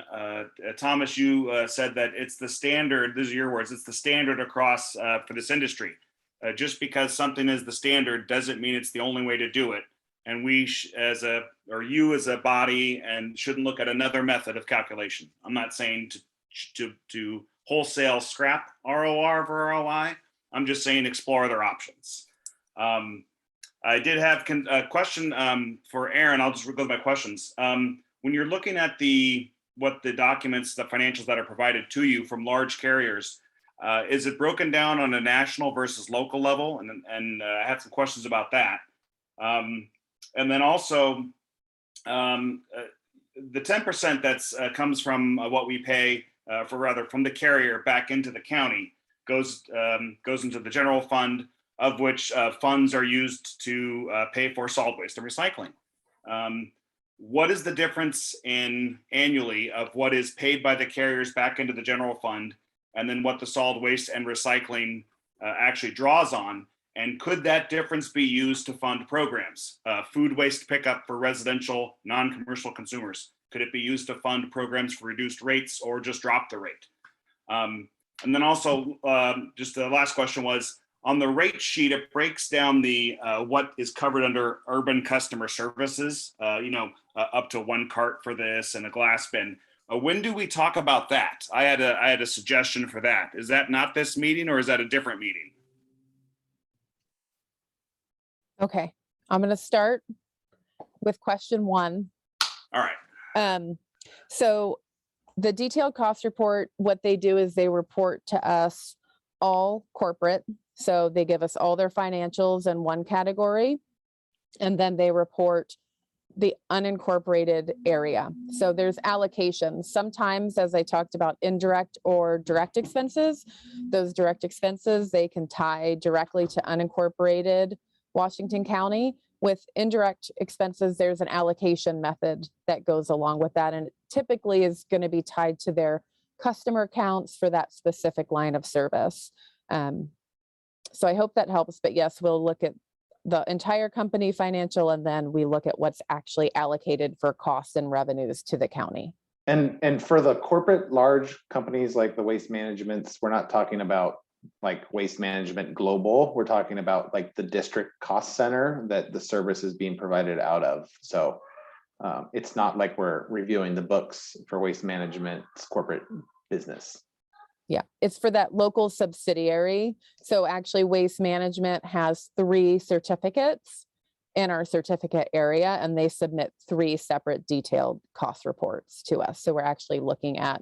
Thomas, you said that it's the standard, these are your words, it's the standard across for this industry. Just because something is the standard doesn't mean it's the only way to do it. And we you as a body and shouldn't look at another method of calculation. I'm not saying to wholesale scrap ROR over ROI. I'm just saying explore other options. I did have a question for Aaron. I'll just go to my questions. When you're looking at what the documents, the financials that are provided to you from large carriers, is it broken down on a national versus local level? And I had some questions about that. And then also the 10% that's comes from what we pay from the carrier back into the county goes into the general fund, of which funds are used to pay for solid waste and recycling. What is the difference in annually of what is paid by the carriers back into the general fund and then what the solid waste and recycling actually draws on? And could that difference be used to fund programs? Food waste pickup for residential, non-commercial consumers. Could it be used to fund programs for reduced rates or just drop the rate? And then also, just the last question was, on the rate sheet, it breaks down the what is covered under urban customer services, up to 1 cart for this and a glass bin. When do we talk about that? I had a suggestion for that. Is that not this meeting or is that a different meeting? Okay, I'm going to start with question 1. All right. So the detailed cost report, what they do is they report to us all corporate. So they give us all their financials in one category, and then they report the unincorporated area. So there's allocations. Sometimes, as I talked about, indirect or direct expenses, those direct expenses, they can tie directly to unincorporated Washington County. With indirect expenses, there's an allocation method that goes along with that. And it typically is going to be tied to their customer counts for that specific line of service. So I hope that helps. But yes, we'll look at the entire company financial, and then we look at what's actually allocated for costs and revenues to the county. And for the corporate large companies like the waste managements, we're not talking about like Waste Management Global. We're talking about like the district cost center that the service is being provided out of. So it's not like we're reviewing the books for Waste Management's corporate business. Yeah, it's for that local subsidiary. So actually Waste Management has 3 certificates in our certificate area, and they submit 3 separate detailed cost reports to us. So we're actually looking at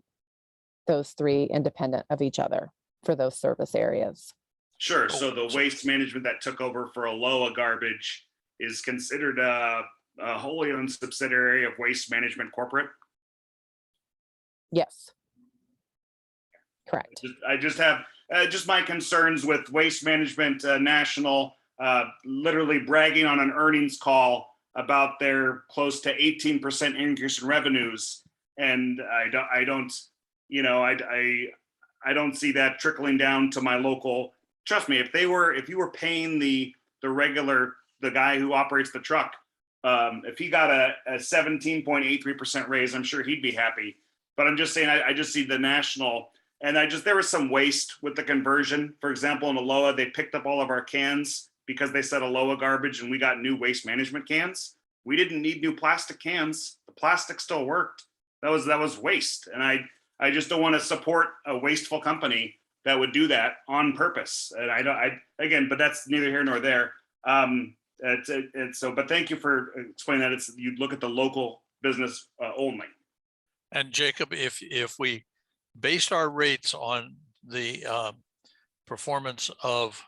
those 3 independent of each other for those service areas. Sure. So the waste management that took over for Aloha garbage is considered a wholly owned subsidiary of Waste Management Corporate? Yes. Correct. I just have just my concerns with Waste Management National literally bragging on an earnings call about their close to 18% increase in revenues, and I don't see that trickling down to my local. Trust me, if you were paying the guy who operates the truck, if he got a 17.83% raise, I'm sure he'd be happy. But I'm just saying, I just see the national, and there was some waste with the conversion. For example, in Aloha, they picked up all of our cans because they said Aloha garbage, and we got new Waste Management cans. We didn't need new plastic cans. The plastic still worked. That was waste, and I just don't want to support a wasteful company that would do that on purpose. And again, but that's neither here nor there. But thank you for explaining that. You look at the local business only. And Jacob, if we based our rates on the performance of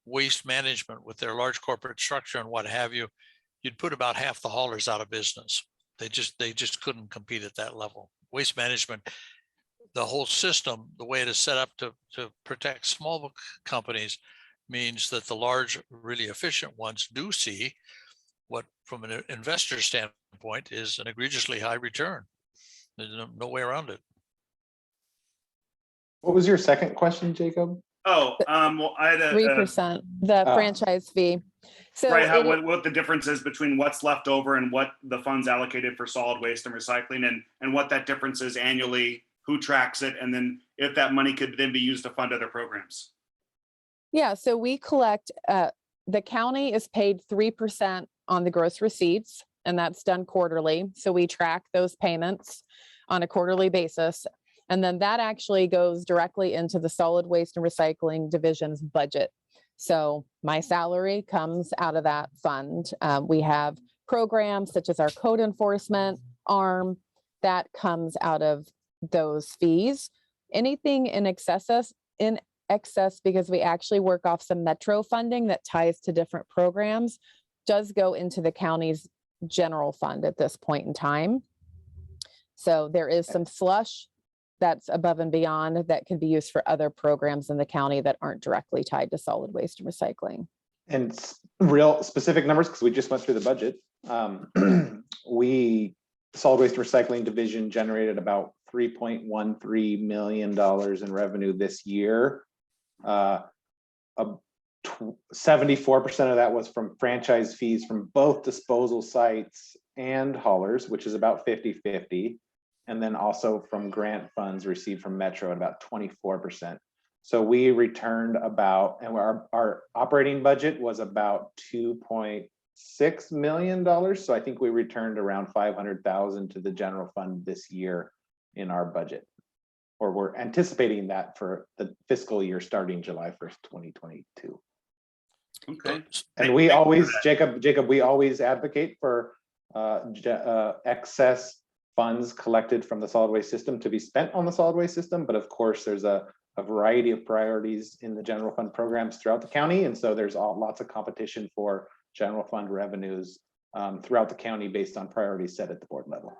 Waste Management with their large corporate structure and what have you, you'd put about half the haulers out of business. They just couldn't compete at that level. Waste Management, the whole system, the way it is set up to protect small companies, means that the large, really efficient ones do see what, from an investor standpoint, is an egregiously high return. There's no way around it. What was your second question, Jacob? Oh, well, I had 3%, the franchise fee. So right, what the difference is between what's left over and what the funds allocated for solid waste and recycling, and what that difference is annually, who tracks it, and then if that money could then be used to fund other programs. Yeah, so we collect, the county is paid 3% on the gross receipts, and that's done quarterly. So we track those payments on a quarterly basis. And then that actually goes directly into the solid waste and recycling division's budget. So my salary comes out of that fund. We have programs such as our code enforcement arm that comes out of those fees. Anything in excess, because we actually work off some metro funding that ties to different programs, does go into the county's general fund at this point in time. So there is some slush that's above and beyond that can be used for other programs in the county that aren't directly tied to solid waste and recycling. And real specific numbers, because we just went through the budget. Solid waste and recycling division generated about $3.13 million in revenue this year. 74% of that was from franchise fees from both disposal sites and haulers, which is about 50-50. And then also from grant funds received from Metro at about 24%. So we returned about, and our operating budget was about $2.6 million. So I think we returned around $500,000 to the general fund this year in our budget, or we're anticipating that for the fiscal year starting July 1st, 2022. Okay. And we always, Jacob, we always advocate for excess funds collected from the solid waste system to be spent on the solid waste system. But of course, there's a variety of priorities in the general fund programs throughout the county. And so there's lots of competition for general fund revenues throughout the county based on priorities set at the board level.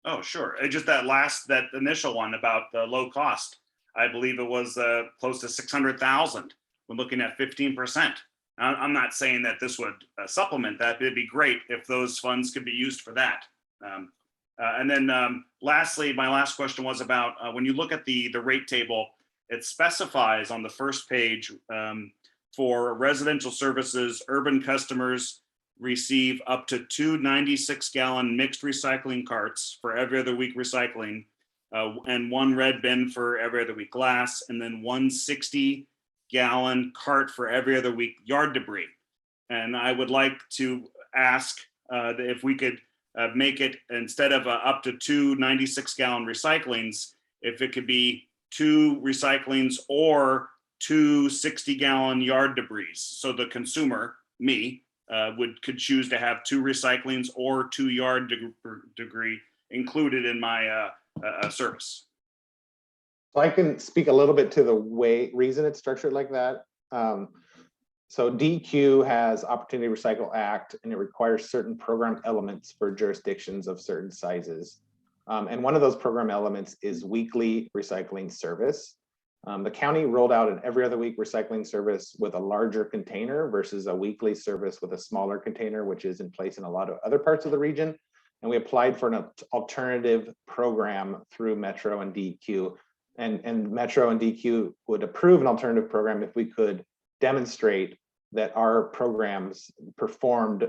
Oh, sure. Just that initial one about the low cost, I believe it was close to 600,000 when looking at 15%. I'm not saying that this would supplement that. It'd be great if those funds could be used for that. And then lastly, my last question was about when you look at the rate table, it specifies on the first page for residential services, urban customers receive up to 2 96-gallon mixed recycling carts for every other week recycling, and 1 red bin for every other week glass, and then 1 60-gallon cart for every other week yard debris. And I would like to ask if we could make it, instead of up to 2 96-gallon recyclings, if it could be 2 recyclings or 2 60-gallon yard debris. So the consumer, me, could choose to have 2 recyclings or 2 yard debris included in my service. So I can speak a little bit to the reason it's structured like that. So DQ has Opportunity to Recycle Act, and it requires certain program elements for jurisdictions of certain sizes. And one of those program elements is weekly recycling service. The county rolled out an every other week recycling service with a larger container versus a weekly service with a smaller container, which is in place in a lot of other parts of the region. And we applied for an alternative program through Metro and DQ. And Metro and DQ would approve an alternative program if we could demonstrate that our programs performed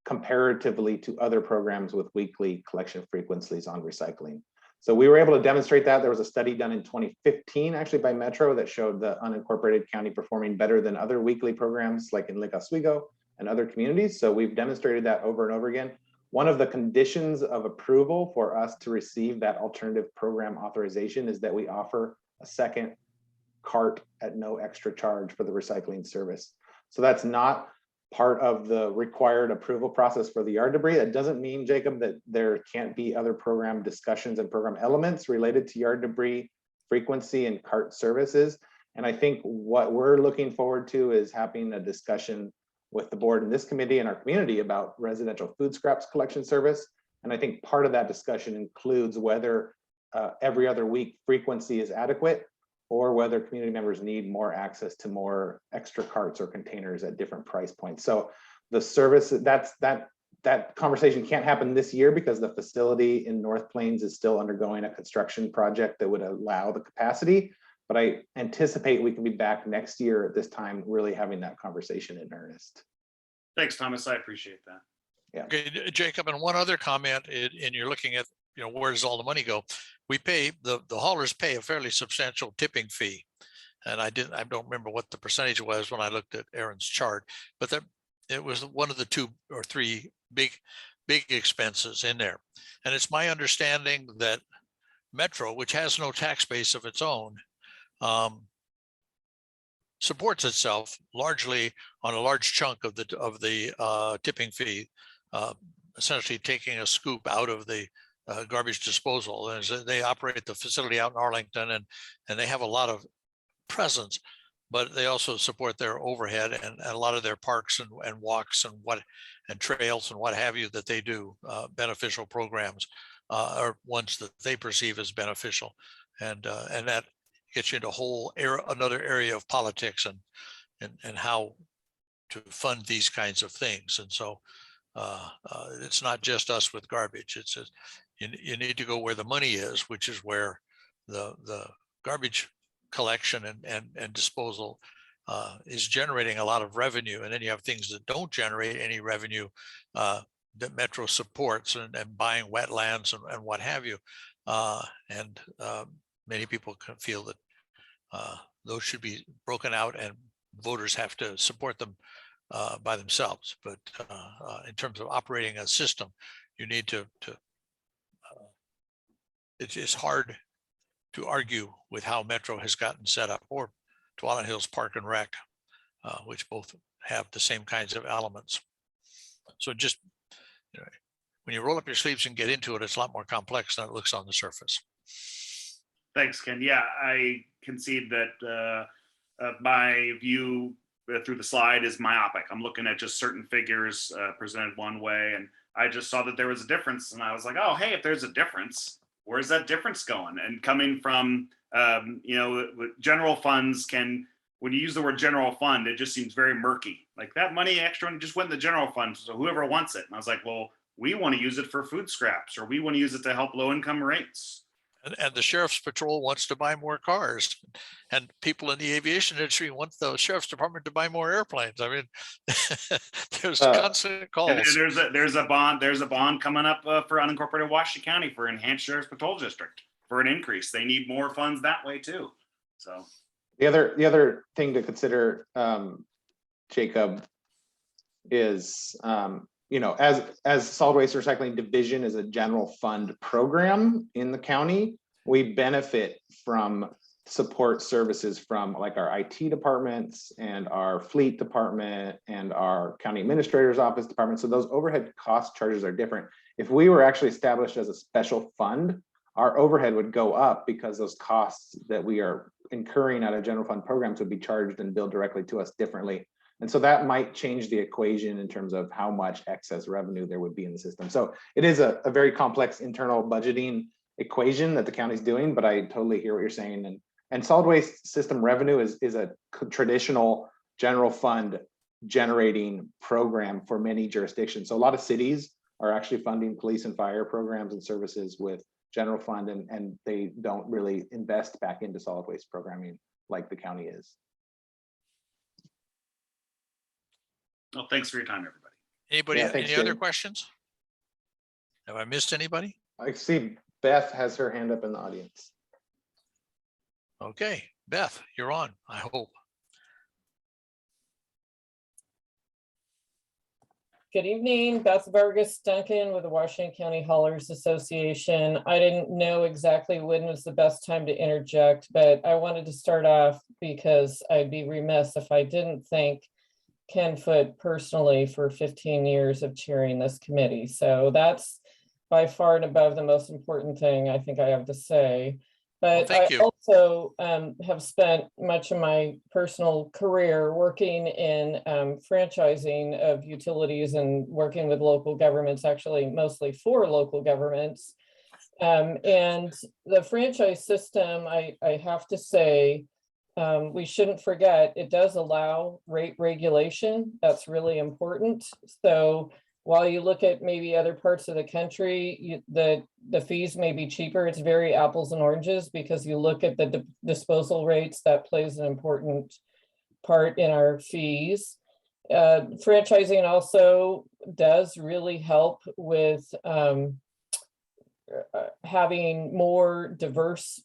comparatively to other programs with weekly collection frequencies on recycling. So we were able to demonstrate that. There was a study done in 2015, actually by Metro, that showed the unincorporated county performing better than other weekly programs like in Lake Oswego and other communities. So we've demonstrated that over and over again. One of the conditions of approval for us to receive that alternative program authorization is that we offer a second cart at no extra charge for the recycling service. So that's not part of the required approval process for the yard debris. That doesn't mean, Jacob, that there can't be other program discussions and program elements related to yard debris frequency and cart services. And I think what we're looking forward to is having a discussion with the board and this committee and our community about residential food scraps collection service. And I think part of that discussion includes whether every other week frequency is adequate, or whether community members need more access to more extra carts or containers at different price points. So the service, that conversation can't happen this year because the facility in North Plains is still undergoing a construction project that would allow the capacity. But I anticipate we can be back next year at this time, really having that conversation in earnest. Thanks, Thomas. I appreciate that. Yeah. Okay, Jacob, and one other comment, and you're looking at, where does all the money go? We pay, the haulers pay a fairly substantial tipping fee. And I don't remember what the percentage was when I looked at Aaron's chart, but it was one of the 2 or 3 big expenses in there. And it's my understanding that Metro, which has no tax base of its own, supports itself largely on a large chunk of the tipping fee, essentially taking a scoop out of the garbage disposal. And they operate the facility out in Arlington, and they have a lot of presence, but they also support their overhead and a lot of their parks and walks and trails and what have you that they do, beneficial programs, or ones that they perceive as beneficial, and that gets you into another area of politics and how to fund these kinds of things. And so it's not just us with garbage. It's you need to go where the money is, which is where the garbage collection and disposal is generating a lot of revenue. And then you have things that don't generate any revenue that Metro supports, and buying wetlands and what have you. Many people can feel that those should be broken out and voters have to support them by themselves. But in terms of operating a system, you need to it's hard to argue with how Metro has gotten set up, or Tualatin Hills Park and Rec, which both have the same kinds of elements. So just when you roll up your sleeves and get into it, it's a lot more complex than it looks on the surface. Thanks, Ken. Yeah, I concede that my view through the slide is myopic. I'm looking at just certain figures presented one way, and I just saw that there was a difference, and I was like, oh, hey, if there's a difference, where's that difference going? And coming from, general funds when you use the word general fund, it just seems very murky. Like that money extra just went in the general fund, so whoever wants it. And I was like, well, we want to use it for food scraps, or we want to use it to help low-income rates. And the sheriff's patrol wants to buy more cars, and people in the aviation industry want the sheriff's department to buy more airplanes. I mean, there's constant calls. And there's a bond coming up for unincorporated Washington County for enhanced sheriff's patrol district for an increase. They need more funds that way too. So the other thing to consider, Jacob, is as solid waste recycling division is a general fund program in the county, we benefit from support services from like our IT departments and our fleet department and our county administrator's office department. So those overhead cost charges are different. If we were actually established as a special fund, our overhead would go up because those costs that we are incurring out of general fund programs would be charged and billed directly to us differently. And so that might change the equation in terms of how much excess revenue there would be in the system. So it is a very complex internal budgeting equation that the county's doing, but I totally hear what you're saying. And solid waste system revenue is a traditional general fund generating program for many jurisdictions. So a lot of cities are actually funding police and fire programs and services with general fund, and they don't really invest back into solid waste programming like the county is. Well, thanks for your time, everybody. Anybody, Yeah, thanks, any other Jay. questions? Have I missed anybody? I see Beth has her hand up in the audience. Okay, Beth, you're on, I hope. Good evening, Beth Vargas Duncan with the Washington County Haulers Association. I didn't know exactly when was the best time to interject, but I wanted to start off because I'd be remiss if I didn't thank Ken Foote personally for 15 years of chairing this committee. So that's by far and above the most important thing I think I have to say. But Well, thank I you. also have spent much of my personal career working in franchising of utilities and working with local governments, actually mostly for local governments. And the franchise system, I have to say, we shouldn't forget, it does allow rate regulation. That's really important. So while you look at maybe other parts of the country, the fees may be cheaper. It's very apples and oranges because you look at the disposal rates, that plays an important part in our fees. Franchising also does really help with having more diverse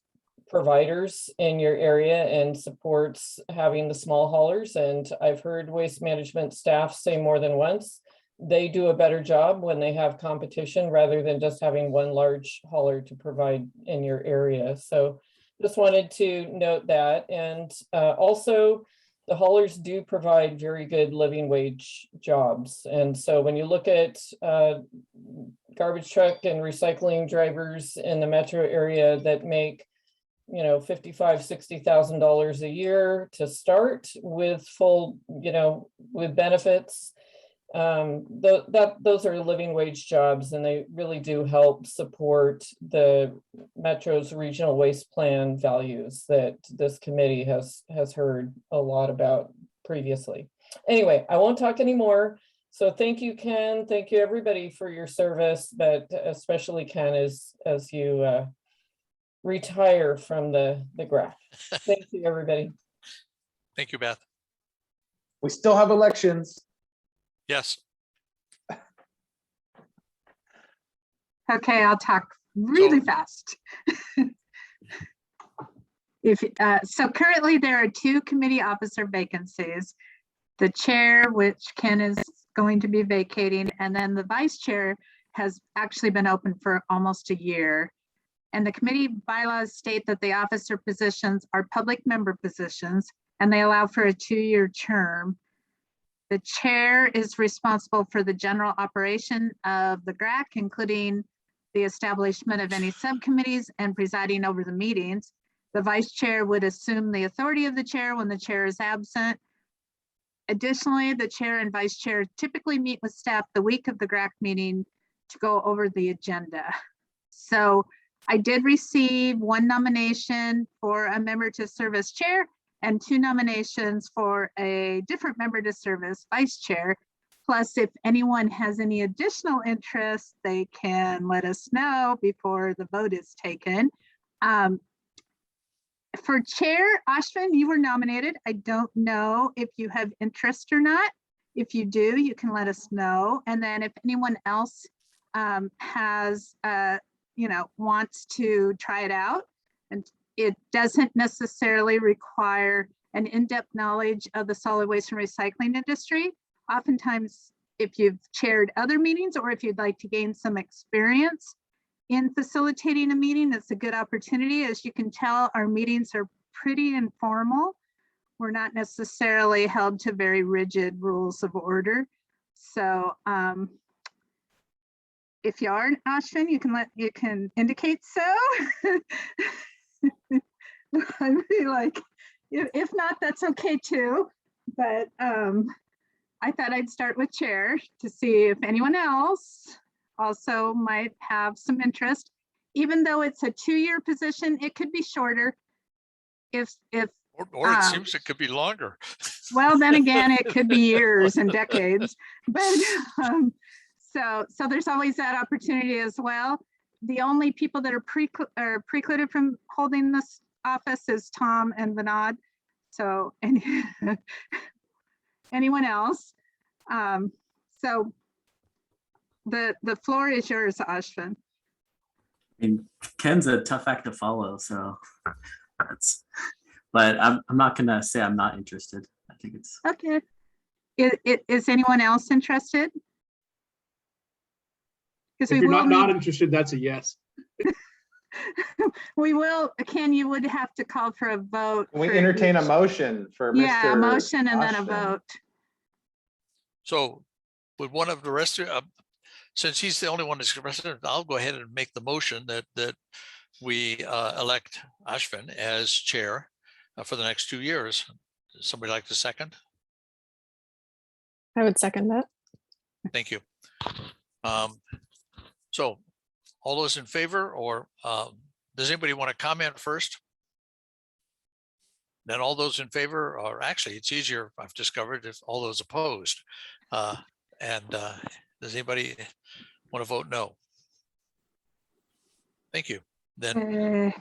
providers in your area and supports having the small haulers. And I've heard waste management staff say more than once, they do a better job when they have competition rather than just having one large hauler to provide in your area. So just wanted to note that. And also the haulers do provide very good living wage jobs. And so when you look at garbage truck and recycling drivers in the metro area that make, you know, $55,000, $60,000 a year to start with full, you know, with benefits, those are living wage jobs, and they really do help support the Metro's regional waste plan values that this committee has heard a lot about previously. Anyway, I won't talk anymore. So thank you, Ken. Thank you, everybody, for your service, but especially Ken as you retire from the graph. Thank you, everybody. Thank you, Beth. We still have elections. Yes. Okay, I'll talk really fast. So currently there are 2 committee officer vacancies. The chair, which Ken is going to be vacating, and then the vice chair has actually been open for almost a year. And the committee bylaws state that the officer positions are public member positions, and they allow for a 2-year term. The chair is responsible for the general operation of the GRAC, including the establishment of any subcommittees and presiding over the meetings. The vice chair would assume the authority of the chair when the chair is absent. Additionally, the chair and vice chair typically meet with staff the week of the GRAC meeting to go over the agenda. So I did receive 1 nomination for a member to serve as chair and 2 nominations for a different member to serve as vice chair. Plus, if anyone has any additional interest, they can let us know before the vote is taken. For chair, Ashwin, you were nominated. I don't know if you have interest or not. If you do, you can let us know. And then if anyone else has, wants to try it out, and it doesn't necessarily require an in-depth knowledge of the solid waste and recycling industry. Oftentimes, if you've chaired other meetings or if you'd like to gain some experience in facilitating a meeting, it's a good opportunity. As you can tell, our meetings are pretty informal. We're not necessarily held to very rigid rules of order. So if you are, Ashwin, you can indicate so. I'd be like, if not, that's okay too. But I thought I'd start with chair to see if anyone else also might have some interest. Even though it's a 2-year position, it could be shorter. If Or it seems it could be longer. well, then again, it could be years and decades. But so there's always that opportunity as well. The only people that are precluded from holding this office is Tom and Vinod. So anyone else? So the floor is yours, Ashvin. I mean, Ken's a tough act to follow, so that's, but I'm not gonna say I'm not interested. I think it's Okay. Is anyone else interested? Because If we you're will not need, interested, that's a yes. we will, Ken, you would have to call for a vote. Can we for entertain a each- motion for Yeah, a Mr. motion and then a Ashvin? vote. So would one of the rest of, since he's the only one that's represented, I'll go ahead and make the motion that we elect Ashvin as chair for the next 2 years. Does somebody like to second? I would second that. Thank you. So all those in favor, or does anybody want to comment first? Then all those in favor, or actually it's easier, I've discovered, if all those opposed. Does anybody want to vote no? Thank you. Then Thank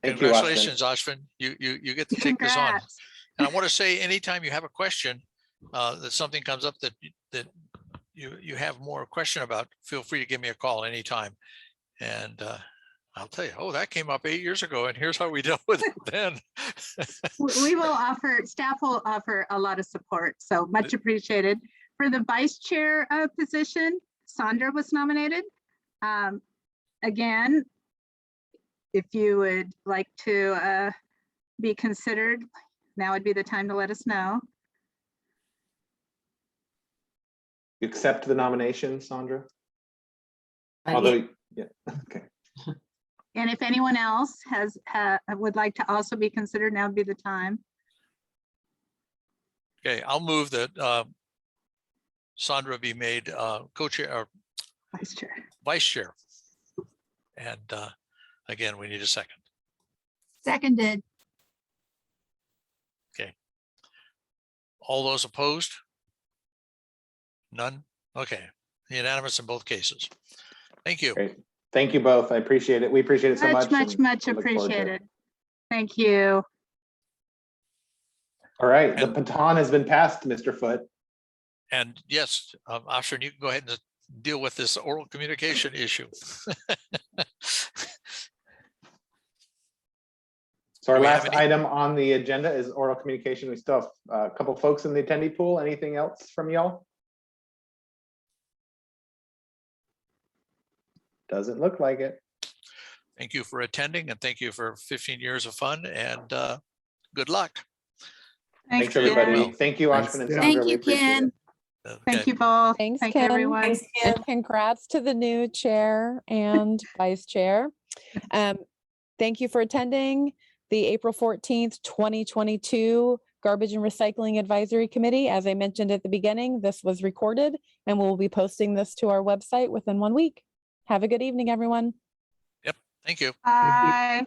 you, congratulations, Ashvin. You get to take this on. Congrats. And I want to say, anytime you have a question, that something comes up that you have more question about, feel free to give me a call anytime. And I'll tell you, oh, that came up 8 years ago, and here's how we dealt with it then. We will offer, staff will offer a lot of support, so much appreciated. For the vice chair position, Sandra was nominated. Again, if you would like to be considered, now would be the time to let us know. You accept the nomination, Sandra? Yeah. Although, yeah, okay. And if anyone else would like to also be considered, now would be the time. Okay, I'll move that Sandra be made co-chair or Vice chair. vice chair. And again, we need a second. Seconded. All those opposed? None? Okay, unanimous in both cases. Thank you. Great. Thank you both. I appreciate it. We appreciate it so much. Much and much we look forward to it. appreciated. Thank you. All right, the And- baton has been passed to Mr. Foote. And yes, Ashwin, you can go ahead and deal with this oral communication issue. So our Do we have last any- item on the agenda is oral communication. We still have a couple folks in the attendee pool. Anything else from y'all? Doesn't look like it. Thank you for attending, and thank you for 15 years of fun, and good luck. Thanks, Ken. everybody. Thank you, Thanks. Ashwin and Yeah. Sandra. Thank We you, appreciate Ken. it. Thank Okay. you both. Thanks, Thank you, Ken. everyone. Thanks, Ken. And congrats to the new chair and vice chair. Thank you for attending the April 14th, 2022 Garbage and Recycling Advisory Committee. As I mentioned at the beginning, this was recorded and we'll be posting this to our website within 1 week. Have a good evening, everyone. Thank you. Bye.